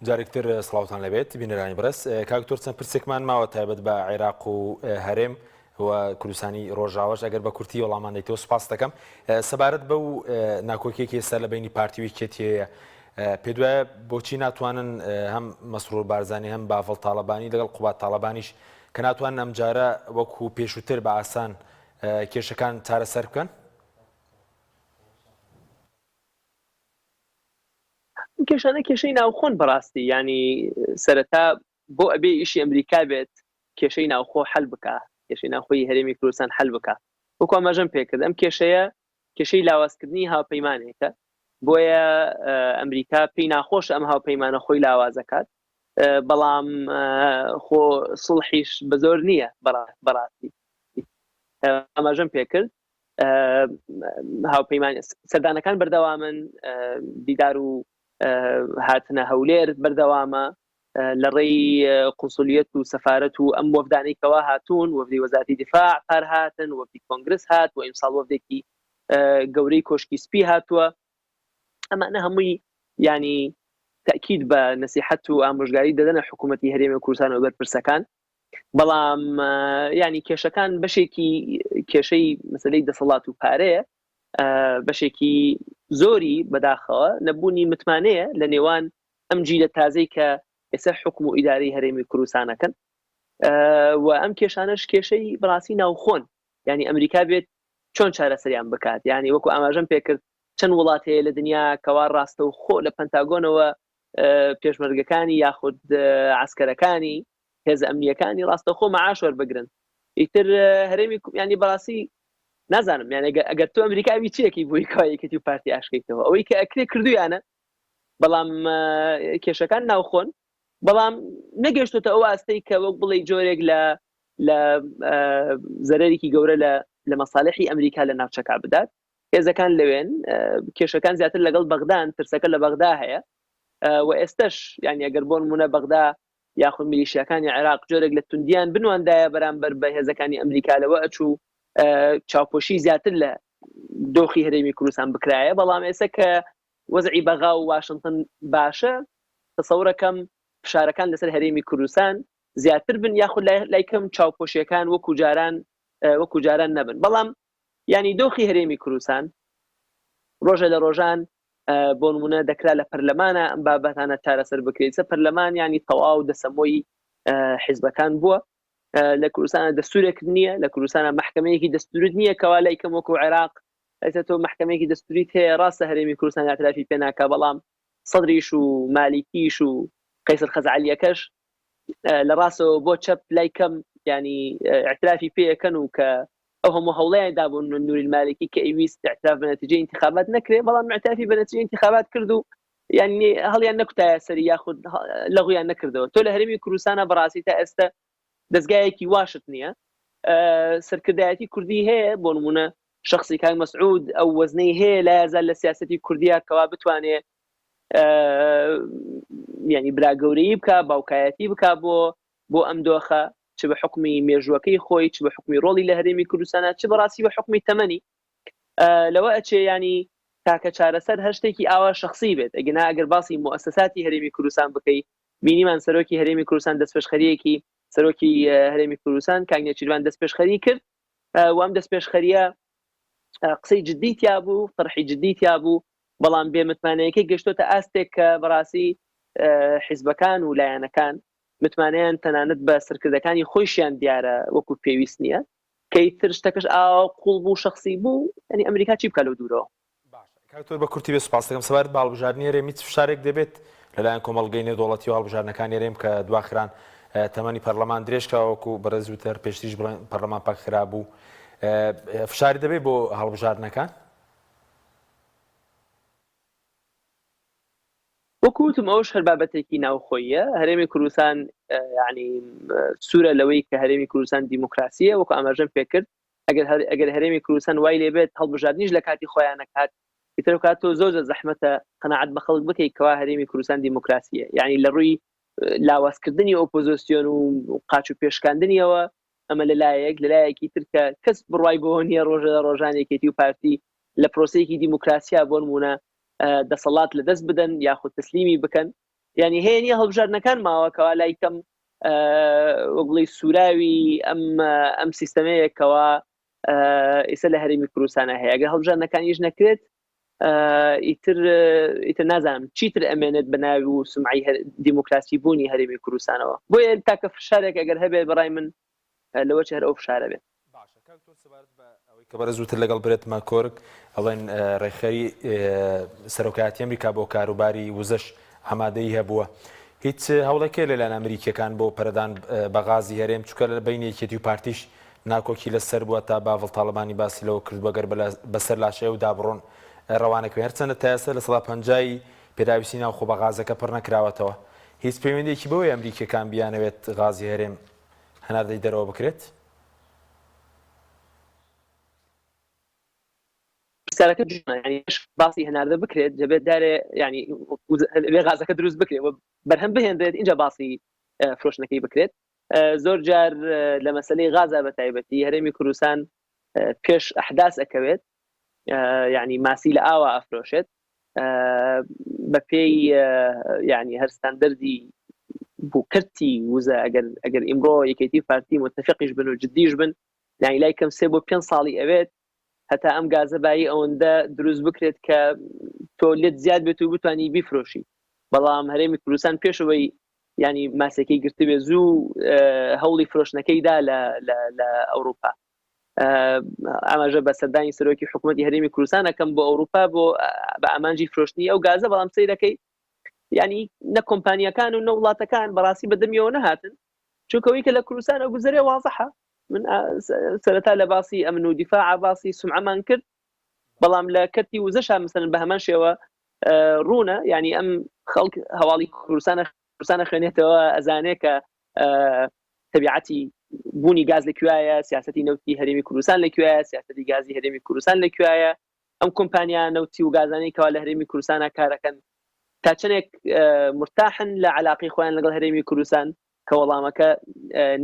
جارێکتر سڵاوتان لەبێت بینەرانی بەڕێز. کاکتۆر چەند پرسێکمان ماوە تایبەت بە عێراق و هەرێم و کوردستانی ڕۆژاوەش ئەگەر بە کورتی وەڵامان دەیتەوە سوپاس دەکەم. سەبارەت بەو ناکۆکیەکی ئێستا لە بینی پارتی ویکێتیەیە پێ دوایە بۆچی ناتوانن هەم مەسرور بارزانی هەم باڤڵ تاڵەبانی لەگەڵ قوبات تاڵەبانیش کە ناتوان ئەم جارە وەکو پێشووتر بە ئاسان کێشەکان چارەسەر بکەن؟ کێشانە کێشەی ناوخۆن بەڕاستی، ینی سەرەتا بۆ ئەبێ ئیشی ئەمریکا بێت کێشەی ناوخۆ حل بکە، کێشەی ناوخۆی هەرێمی کوردستان حل بکە. وەکو ئاماژەم پێکرد ئەم کێشەیە کێشەی لاوازکردنی هاوپەیمانێکە، بۆیە ئەمریکا پێی ناخۆش ئەم هاوپەیمانە خۆی لاوازەکات، بەڵام خۆ سڵحیش بە زۆر نییە بەڕاستی. ئاماژەم پێکرد هاوپەیمان سەردانەکان بەردەوامن، دیدار و هاتنە هەولێر بەردەوامە، لە ڕێی قونسولیەت و سەفارەت و ئەم وەفدانەی کەوا هاتوون، وەفدی وەزارەتی دیفاع پار هاتن، وەفدی کۆنگرس هات و ئیمساڵ وەفدێکی گەورەی کۆشکی سپی هاتووە. ئەمانە هەمووی ینی تاکید بە نەسیحەت و ئامۆژگاری دەدەنە حکوومەتی هەرێمی کوردستان و بەرپرسەکان، بەڵام ینی کێشەکان بەشێکی کێشەی مەسەلەی دەسەڵات و پارەیە، بەشێکی زۆری بەداخەوە نەبوونی متمانەیە لە نێوان ئەم جیلە تازەی کە ئێستا حکم و ئیداری هەرێمی کوردستانەکەن، و ئەم کێشانەش کێشەی بەڕاستی ناوخۆن، ینی ئەمریکا بێت چۆن چارەسەریان بکات. ینی وەکو ئاماژەم پێکرد چەند وڵات هەیە لە دنیا کەوا ڕاستە و خۆ لە پەنتاگۆنەوە پێشمەرگەکانی یاخود عسکەرەکانی هێز ئەمنیەکانی ڕاستەخۆ مەعاش وەربگرن. ئیتر هەرێمی ینی بەڕاستی نازانم، یعنی ئەگەر تۆ ئەمریکاوی چیەکی بووی کایەکەتی و پارتی ئاشکەیتەوە ئەوەی کە ئەکرێ کردویانە، بەڵام کێشەکان ناوخۆن، بەڵام نەگەشتۆتە ئەو ئاستەی کە وەک بڵێ جۆرێک لە زەرەرێکی گەورە لە مەساڵحی ئەمریکا لە ناوچەکە بدات. هێزەکان لەوێن، کێشەکان زیاتر لەگەڵ بەغدان، ترسەکە لە بەغدا هەیە، و ئێستش ینی ئەگەر بۆ نمونە بەغدا یاخود میلیشیەکانی عێراق جۆرێک لە توندیان بنواندایە بەرامبەر بە هێزەکانی ئەمریکا لەوە ئەچوو چاوپۆشی زیاتر لە دۆخی هەرێمی کوردستان بکرایە. بەڵام ئێستا کە وەزعی بەغا و واشنگتن باشە، تەسەورەکەم فشارەکان لەسەر هەرێمی کوردستان زیاتر بن، یاخود لای کەم چاوپۆشیەکان وەکو جاران نەبن. بەڵام ینی دۆخی هەرێمی کوردستان ڕۆژە لە ڕۆژان بۆ نمونە دەکرا لە پەرلەمانە ئەم بابەتانە چارەسەر بکرێت. پەرلەمان ینی تەواو دەسەمۆی حیزبەکان بووە. لە کوردستانە دەستورێک نییە، لە کوردستانە محکمەیەکی دەستورت نییە کەوا لای کەم وەکو عێراق ئێستا تۆ محکمەیەکی دەستوریت هەیە، ڕاستە هەرێمی کوردستان ئاعترافی پێ ناکا، بەڵام سەدریش و مالیکیش و قەیسەر خەزعەلیەکەش لە ڕاستەوە بۆ چەپ لای کەم ینی ئاعترافی پێیەکەن و کە ئەو هەموو هەوڵەیان دابوون نووری المالکی کە ئەویست اعتراف بە نەتیجەی انتخابات نەکرێ، بەڵام اعترافی بە نەتیجەی انتخابات کرد و ینی هەڵیان نەکوتایە سەری یاخود لەغویان نەکردەوە. تۆ لە هەرێمی کوردستانە بەڕاستی تا ئێستا دەستگایەکی واشت نییە، سەرکردایەتی کوردی هەیە، بۆ نمونە شخصی کاک مەسعود ئەو وەزنەی هەیە لا یازال لە سیاسەتی کوردیە کەوا بتوانێت ینی براگەورەیی بکە، باوکایەتی بکە بۆ ئەم دۆخە، چ بە حکمی مێژوەکەی خۆی، چ بە حکمی ڕۆڵی لە هەرێمی کوردستانە، چ بەڕاستی بە حکمی تەمەنی. لەوە ئەچێ ینی تاکە چارەسەر هەر شتێکی ئاوا شخصی بێت. ئەگەنا ئەگەر باسی مؤسساتی هەرێمی کوردستان بکەی، بینیمان سەرۆکی هەرێمی کوردستان دەستپێشخەریەکی سەرۆکی هەرێمی کوردستان کاک نێچیروان دەستپێشخەری کرد، و ئەم دەستپێشخەریە قسەی جدی تیا بوو، فەرحی جدی تیا بوو، بەڵام بێمتمانەیەکەی گەشتۆتە ئاستێک کە بەڕاستی حیزبەکان و لایەنەکان متمانەیان تەنانەت بە سەرکردەکانی خۆیشیان دیارە وەکو پێویست نییە، کەیتر شتەکەش ئاوا قوڵ بوو شخصی بوو، ینی ئەمریکا چی بکە لەو دوورەوە. کاکتۆر بە کورتی بێ سوپاس دەکەم. سەبارەت بە هەڵبژاردننی هەرێمی فشارێک دەبێت لەلایەن کۆمەڵگەی نێودەوڵەتی و هەڵبژاردنەکانی هەرێم کە دواخران تەمەنی پەرلەمان درێژکەوە وەکو بەڕێزووتر پێشتریش بڵێن پەرلەمان پاک خرابوو، فشاری دەبێت بۆ هەڵبژاردنەکان؟ وەکوتم ئەوش هەر بابەتێکی ناوخۆیە. هەرێمی کوردستان ینی سوورە لەوەی کە هەرێمی کوردستان دیموکراسیە، وەکو ئاماژەم پێکرد ئەگەر هەرێمی کوردستان وای لێبێت هەڵبژاردنیش لە کاتی خۆیان نەکات، ئیتر کات تۆ زۆر زەحمەتە قەناعەت بە خەڵک بکەیت کەوا هەرێمی کوردستان دیموکراسیە. یعنی لە ڕووی لاوازکردنی ئۆپۆزیسیۆن و قاچ و پێشکاندنیەوە ئەمە لەلایەکی تر کە کەس بڕوای بۆ نییە ڕۆژە لە ڕۆژانێکێتی و پارتی لە پرۆسەیەکی دیموکراسیا بۆ نمونە دەسەڵات لە دەست بدەن یاخود تەسلیمی بکەن. ینی هەیە نیە هەڵبژاردنەکان ماوە کەوا لای کەم وەڵی سوراوی ئەم سیستەمەیەکەوە ئێستا لە هەرێمی کوردستانە هەیە. ئەگەر هەڵبژاردنەکانیش نەکرێت ئیتر نازانم چیتر ئەمێنێت بە ناوی و سمعی دیموکراسی بوونی هەرێمی کوردستانەوە. بۆیە تاکە فشارێک ئەگەر هەبێت بەڕای من لەوە هەر ئەو فشارە بێت. کە بەرە زووتر لەگەڵ برێت ماکۆرک ئەڵێن ڕێکخەری سەرۆکایەتی ئەمریکا بۆ کاروباری وزەش ئامادەی هەبووە. هیچ هەوڵێکێ لەلایەن ئەمریکیەکان بۆ پەردان بە غازی هەرێم چونکە لە بینی یەکێتی و پارتیش ناکۆکی لەسەر بووە تا باڤڵ تاڵبانی باسی لەوە کرد بەگەر بەسەر لاشەیە و دابڕۆن ڕەوانەکەوێ هەرچەندە تا ئێستا لە سەدا 50 پێداویستی ناوخۆ بە غازەکە پڕ نەکراوەتەوە. هیچ پەیوەندێکی بەوەی ئەمریکیەکان بیانەوێت غازی هەرێم هەناردەی دەرەوە بکرێت؟ پرسیارەکە باسی هەناردە بکرێت دەبێت دارێ ینی بێ غازەکە دروست بکرێت و بەرهەم بهێنرێت اینجا باسی فرۆشتنەکەی بکرێت. زۆر جار لە مەسلەی غازە بە تایبەتی هەرێمی کوردستان پێش ئەحداس ئەکەوێت، ینی ماسی لە ئاوا ئەفرۆشێت بە پێی ینی هەر ستاندەردی بۆ کردی وزە. ئەگەر ئیمڕۆ یەکێتی پارتی متفقیش بن و جدیش بن، ینی لای کەم 3 بۆ 5 ساڵی ئەوێت هەتا ئەم گازە بایی ئەوەندە دروست بکرێت کە تۆ لێت زیاد بێت و بتوانی بیفرۆشی. بەڵام هەرێمی کوردستان پێشەوەی ینی ماسەکەی گرتبێ زوو هەوڵی فرۆشتنەکەیدا لە ئەوروپا. ئەمەژە بە سەردانی سەرۆکی حکوومەتی هەرێمی کوردستان ئەەکەم بۆ ئەوروپا بە ئامانجی فرۆشتنی ئەو گازە. بەڵام سەیرەکەی ینی نە کۆمپانیەکان و نە وڵاتەکان بەڕاستی بەدەمیەوە نەهاتن، چونکەوەی کە لە کوردستان ئەو گوزەرێ واضحە. من سەرەتا لە باسی ئەمن و دیفاع باسی سمعەمان کرد، بەڵام لە کەرتی وزەشا مثلەن بە هەمان شێوە ڕوونە. ینی ئەم خەڵک هەواڵی کوردستانە خوێنێتەوە ئەزانێت کە تەبیعەتی بوونی گاز لەکوایە، سیاسەتی نەوتی هەرێمی کوردستان لەکوایە، سیاسەتی گازی هەرێمی کوردستان لەکوایە. ئەم کۆمپانیا نەوتی و گازانەی کەوا لە هەرێمی کوردستانە کارەکەن تا چەندێک مرتاحن لە علاقی خۆیان لەگەڵ هەرێمی کوردستان کە وەڵامەکە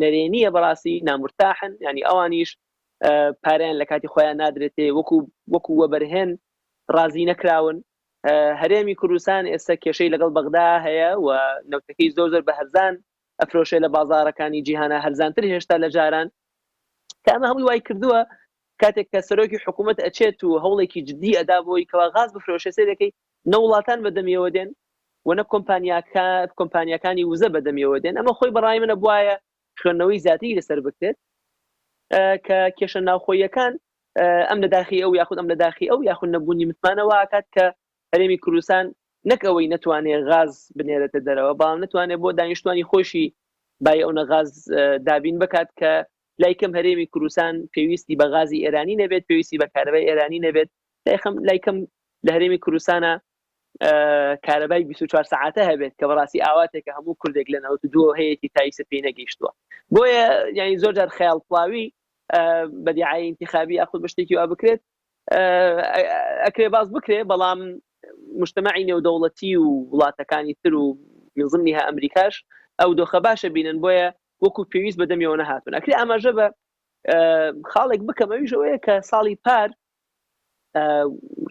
نەرێنیە بەڕاستی نامرتاحن. ینی ئەوانیش پارەیان لە کاتی خۆیان نادرێتێ وەکو وەبەرهێن ڕازی نەکراون. هەرێمی کوردستان ئێستا کێشەی لەگەڵ بەغدا هەیە و نەوتەکەی زۆر بە هەرزان ئەفرۆشێ لە بازارەکانی جیهانە، هەرزانتر هێشتا لە جاران. کە ئەمە هەمووی وای کردووە کاتێک کە سەرۆکی حکوومەت ئەچێت و هەوڵێکی جدی ئەدا بۆی کەوا غاز بفرۆشێ سێرەکەی نە وڵاتان بەدەمیەوە دێن و نە کۆمپانیەکانی وزە بەدەمیەوە دێن. ئەمە خۆی بەڕای منە بواە خوێندنەوەی زیاتری لەسەر بکرێت کە کێشە ناوخۆیەکان ئەم لەداخی ئەو یاخود ئەم لەداخی ئەو یاخود نەبوونی متمانەوە ئاکات کە هەرێمی کوردستان نەک ئەوەی نەتوانێت غاز بنێرێتە دەرەوە، بەڵام نەتوانێت بۆ دانیشتوانی خۆشی بای ئەو نەغاز دابین بکات کە لای کەم هەرێمی کوردستان پێویستی بە غازی ئێرانی نەبێت، پێویستی بە کارەبای ئێرانی نەبێت. لای کەم لە هەرێمی کوردستانە کارەبای 24 ساعاتە هەبێت کە بەڕاستی ئاواتێکە هەموو کوردێک لە 92 هەیەی تایسە پێی نەگەیشتووە. بۆیە ینی زۆر جار خەیاڵ پڵاوی بە دیعای انتخابی یاخود بە شتێکی وا بکرێت ئەکرێ باز بکرێ، بەڵام مجتمعی نێودەوڵەتی و وڵاتەکانی تر و نظمنیها ئەمریکاش ئەو دۆخە باشە بینن، بۆیە وەکو پێویست بەدەمیەوە نەهاتون. ئەکرێ ئاماژە بە خاڵێک بکەم ئەویشەوەیە کە ساڵی پار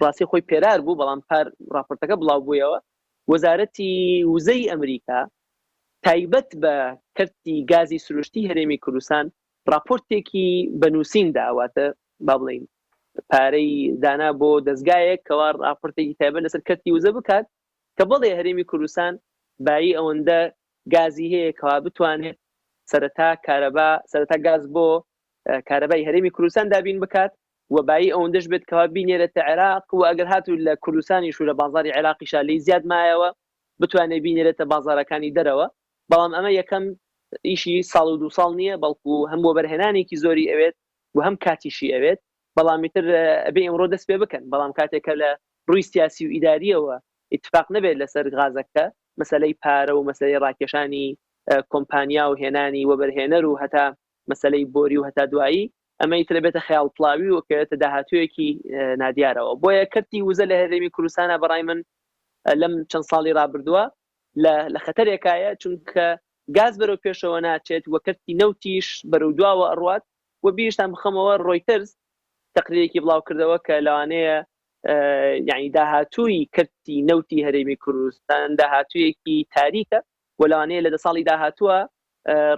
ڕاستی خۆی پێرار بوو، بەڵام پار راپۆرتەکە بڵاو بوویەوە. وەزارەتی وزەی ئەمریکا تایبەت بە کەرتی گازی سروشتی هەرێمی کوردستان راپۆرتێکی بەنووسین داواتە با بڵین پارەی دانا بۆ دەستگایەک کەوا راپۆرتێکی تایبەت لەسەر کەرتی وزە بکات کە بڵێ هەرێمی کوردستان بایی ئەوەندە گازی هەیە کەوا بتوانێت سەرەتا گاز بۆ کارەبای هەرێمی کوردستان دابین بکات و بایی ئەوەندەش بێت کەوا بینێرێتە عێراق و ئەگەر هاتوو لە کوردستانیش و لە بازاری عێراقیشا لێی زیاد مایەوە بتوانێت بینێرێتە بازارەکانی دەرەوە. بەڵام ئەمە یەکەم ئیشی ساڵ و 2 ساڵ نییە، بەڵکو هەم وەبەرهێنانێکی زۆری ئەوێت و هەم کاتیشی ئەوێت. بەڵامیتر ئەبێ ئەمڕۆ دەست پێ بکەن، بەڵام کاتێکە لە ڕووی سیاسی و ئیداریەوە اتفاق نەبێت لەسەر غازەکە، مەسەلەی پارە و مەسەلەی ڕاکێشانی کۆمپانیا و هێنانی وەبەرهێنەر و هەتا مەسەلەی بۆری و هەتا دوایی ئەمە ئیتر بێتە خەیاڵ پڵاوی و کەوێتە داهاتوویەکی نادیارەوە. بۆیە کەرتی وزە لە هەرێمی کوردستانە بەڕای من لەم چەند ساڵی ڕابردووە لە خەتەرێکایە، چونکە گاز بەرەو پێشەوە ناچێت و کەرتی نەوتیش بەرەو دواوە ئەڕوات. و بیشتان بخەمەوە ڕۆیتەرز تقریرێکی بڵاو کردەوە کە لەوانەیە یعنی داهاتووی کەرتی نەوتی هەرێمی کوردستان داهاتوویەکی تاریکە و لەوانەیە لە 10 ساڵی داهاتووە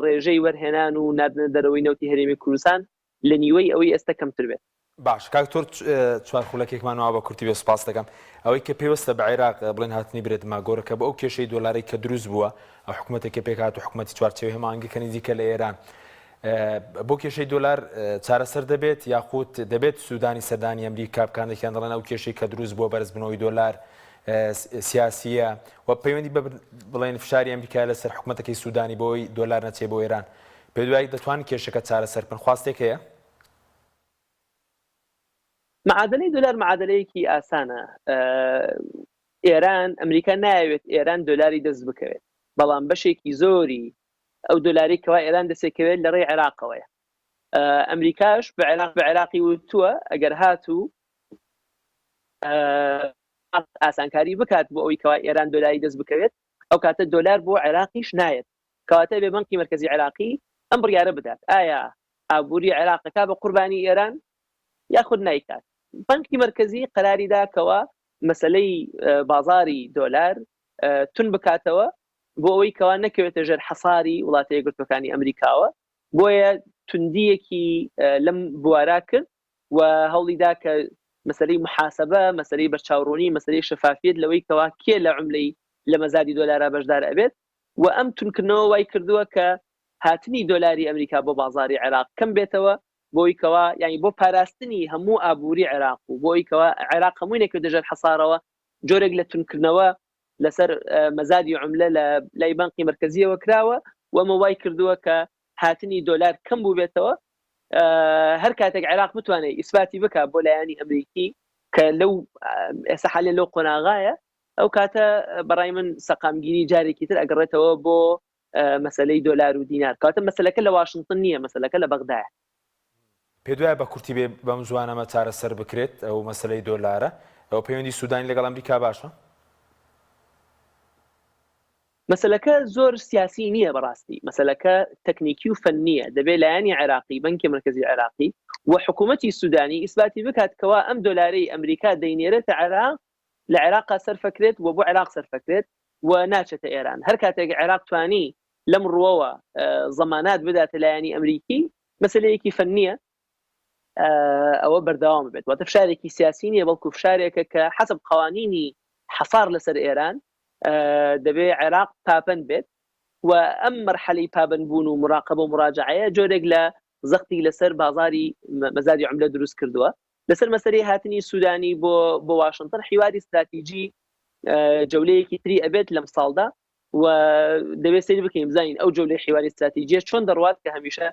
ڕێژەی وەرهێنان و نادنە دەرەوەی نەوتی هەرێمی کوردستان لە نیوەی ئەوەی ئێستا کەمتر بێت. باش کاکتۆر چوار خولەکێکمانەوە بە کورتی بێ سپاس دەکەم ئەوەی کە پێوەستە بە عێراق بڵێن هاتنی برێت ماگۆرەکە بە ئەو کێشەی دۆلاری کە دروست بووە ئەو حکوومەتێکە پێکات و حکوومەتی چوارچێوەی هەمانگەکە نزیکە لە ئێران بۆ کێشەی دۆلار چارەسەر دەبێت یاخود دەبێت سوودانی سەردانی ئەمریکا بکاندێکیان دەڵێن ئەو کێشەی کە دروست بووە بەرزبوونەوەی دۆلار سیاسیە و پەیوەندی بڵێن فشاری ئەمریکا لەسەر حکوومەتەکەی سوودانی بۆی دۆلار نەچێ بۆ ئێران پێ دوای دەتوانن کێشەکە چارەسەر بن خواستێک هەیە؟ معادلەی دۆلار معادلەیەکی ئاسانە ئێران ئەمریکا نایەوێت ئێران دۆلاری دەست بکەوێت بەڵام بەشێکی زۆری ئەو دۆلاری کەوا ئێران دەسێکەوێت لە ڕێی عێراقەوەیە ئەمریکاش بە عێراقی وتووە ئەگەر هاتوو ئاسانکاری بکات بۆ ئەوەی کەوا ئێران دۆلاری دەست بکەوێت ئەو کاتە دۆلار بۆ عێراقیش نایەت کەواتە بێ بەنکی مرکزی عێراقی ئەم بڕیارە بدات ئایا ئابووری عێراقەکە بە قوربانی ئێران یاخود نایکات بەنکی مرکزی قەراری داکەوە مەسلەی بازاری دۆلار تون بکاتەوە بۆ ئەوەی کەوا نەکەوێتە ژێر حەساری وڵاتە یەکگرتوەکانی ئەمریکاوە بۆیە توندیەکی لەم بوارا کرد و هەوڵیدا کە مەسلەی محاسبە مەسلەی بەرچاوڕوونی مەسلەی شەفافیت لەوەی کەوا کێ لە عملەی لە مەزادی دۆلارە بەشدار ئەبێت و ئەم تونکردنەوە وای کردووە کە هاتنی دۆلاری ئەمریکا بۆ بازاری عێراق کەم بێتەوە بۆی کەوا یعنی بۆ پاراستنی هەموو ئابووری عێراق و بۆی کەوا عێراق هەمووی نەکرد دەژێت حەسارەوە جۆرێک لە تونکردنەوە لەسەر مەزادی عملە لە لای بانقی مرکزیەوە کراوە و ئەمە وای کردووە کە هاتنی دۆلار کەم بوو بێتەوە هەر کاتێک عێراق بتوانێت ئیسباتی بکە بۆ لایەنی ئەمریکی کە لەو ئێستا حالێ لەو قۆناغایە ئەو کاتە بەڕای من سەقامگیری جارێکی تر ئەگەڕێتەوە بۆ مەسلەی دۆلار و دینار کاتە مەسلەکە لە واشنگتن نییە مەسلەکە لە بەغدایە پێ دوایە بە کورتی بێ بەم زوانەمە چارەسەر بکرێت ئەو مەسلەی دۆلارە ئەو پەیوەندی سوودانی لەگەڵ ئەمریکا باشە مەسلەکە زۆر سیاسی نییە بەڕاستی مەسلەکە تەکنیکی و فەنیە دەبێت لایەنی عێراقی بەنکی مرکزی عێراقی و حکوومەتی سوودانی ئیسباتی بکات کەوا ئەم دۆلارەی ئەمریکا دەینێرێتە عێراق لە عێراقا سەرفەکرێت و بۆ عێراق سەرفەکرێت و ناچێتە ئێران هەر کاتێک عێراق توانی لەم ڕووەوە زەمانات بداتە لایەنی ئەمریکی مەسلەیەکی فەنیە ئەوە بەردەوام بێت واتە فشارێکی سیاسی نیە بەڵکو فشارێکە کە حەسب قوانینی حەسار لەسەر ئێران دەبێ عێراق پابند بێت و ئەم مەرحەلەی پابند بوون و مراقبە و مراجعەیە جۆرێک لە زەختی لەسەر بازاری مەزادی عملە دروست کردووە لەسەر مەسەلەی هاتنی سوودانی بۆ واشنگتن حیواری استراتیجی جەولەیەکی تری ئەبێت لەم ساڵدا و دەبێت سەیر بکەین بزانین ئەو جەولەی حیواری استراتیجیە چۆن دەڕوات کە هەمیشە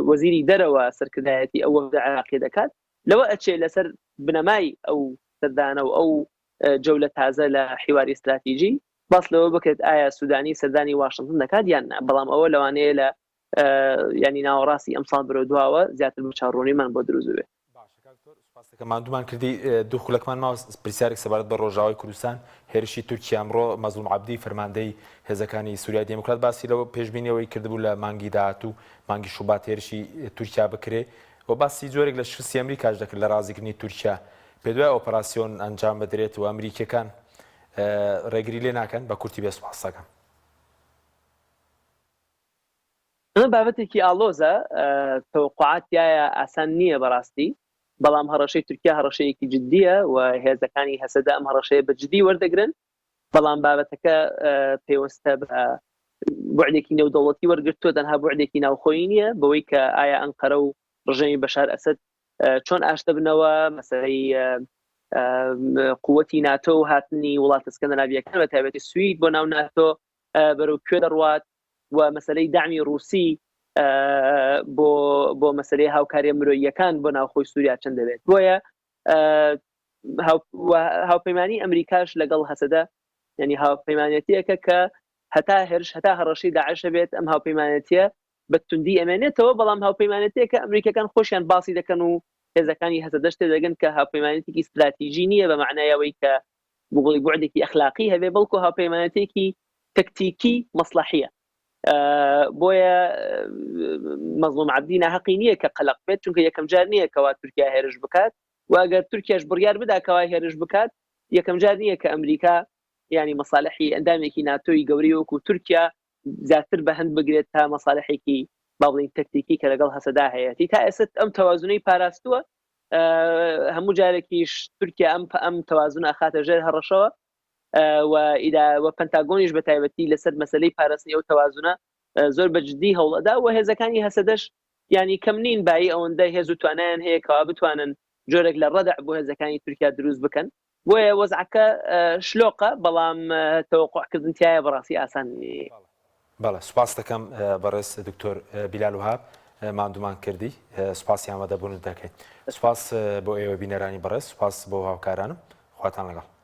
وەزیری دەرەوە سەرکردایەتی ئەو وەفدە عێراقی دەکات لەوە ئەچێ لەسەر بنەمای ئەو سەردانە و ئەو جەولە تازە لە حیواری استراتیجی باس لەوە بکرێت ئایا سوودانی سەردانی واشنگتن دەکات یان نا بەڵام ئەوە لەوانەیە لە ینی ناوەڕاستی ئەم ساڵ بەرەو دواوە زیاتر بچاڕۆنیمان بۆ دروست بێت مادومان کردی دوو خولەکمان ماوە پرسیارێک سەبارەت بە ڕۆژاوای کوردستان هێرشی تورکیا ئەمڕۆ مەزلوم عەبدی فەرماندەی هێزەکانی سووریای دموکرات باسی لەوە پێشبینیەوەی کردبوو لە مانگی داهاتوو مانگی شوبات هێرشی تورکیا بکرێ و باسی جۆرێک لە شخصی ئەمریکاش دەکرد لە ڕازیکردنی تورکیا پێ دوای ئۆپەراسیۆن ئەنجام بدرێت و ئەمریکیەکان ڕێگری لێ ناکەن بە کورتی بێ سوپاسەکەم ئەمە بابەتێکی ئاڵۆزە تەوقعاتیایە ئاسان نییە بەڕاستی بەڵام هەڕەشەی تورکیا هەڕەشەیەکی جددیە و هێزەکانی هەسەدا ئەم هەڕەشەیە بە جددی وەردەگرن بەڵام بابەتەکە پێوەستە بە بوعدێکی نێودەوڵەتی وەرگرتووە تەنها بوعدێکی ناوخۆیی نییە بەوەی کە ئایا ئەنقەرە و ڕژەمی بەشار ئەسەد چۆن ئاشتە بنەوە مەسەلەی قووەتی ناتۆ و هاتنی وڵاتە سکەندناڤیەکان بە تایبەتی سوید بۆ ناو ناتۆ بەرەو کوێ دەڕوات و مەسەلەی داعمی ڕووسی بۆ مەسەلەی هاوکاریە مرۆییەکان بۆ ناوخۆی سووریا چەند دەبێت بۆیە هاوپەیمانی ئەمریکاش لەگەڵ هەسەدا ینی هاوپەیمانەتیەکە کە هەتا هێرش هەتا هەڕەشەی داعش بێت ئەم هاوپەیمانەتیە بە توندی ئەمێنێتەوە بەڵام هاوپەیمانەتیە کە ئەمریکەکان خۆشیان باسی دەکەن و هێزەکانی هەسەدەش تێدەگەن کە هاوپەیمانەتێکی استراتیژی نییە بە معنایەوەی کە بۆڵی بوعدێکی ئەخلاقی هەبێ بەڵکو هاوپەیمانەتێکی تەکتیکی مەسلەحیە بۆیە مەزلوم عەبدی ناحەقی نییە کە قەلق بێت چونکە یەکەم جار نییە کەوا تورکیا هێرش بکات و ئەگەر تورکیاش بڕیار بدا کەوا هێرش بکات یەکەم جار نییە کە ئەمریکا ینی مەصالحی ئەندامێکی ناتۆی گەوری وەکو تورکیا زیاتر بە هەند بگرێت تا مەساڵحێکی با بڵین تەکتیکی کە لەگەڵ هەسەدا هەیەی تا ئێستا ئەم تەوازنەی پاراستووە هەموو جارێکیش تورکیا ئەم تەوازن ئاخاتە ژێر هەڕەشەوە و پەنتاگۆنیش بە تایبەتی لەسەر مەسلەی پاراستنی ئەو تەوازنە زۆر بەجددی هەوڵەدا و هێزەکانی هەسەدەش ینی کەم نین بای ئەوەندە هێز و توانیان هەیە کەوا بتوانن جۆرێک لە ڕەدع بۆ هێزەکانی تورکیا دروست بکەن بۆیە وەزعەکە شلۆقە بەڵام تەوەقوعکردن تایە بەڕاستی ئاسان نیە. بەڵێ سوپاس دەکەم بەڕێز دکتۆر بیلال وهاب مادومان کردی سوپاسی ئامادەبوون دەکەین سوپاس بۆ ئێوە بینەرانی بەڕێز سوپاس بۆ هاوکارانم خواتان لەگەڵ.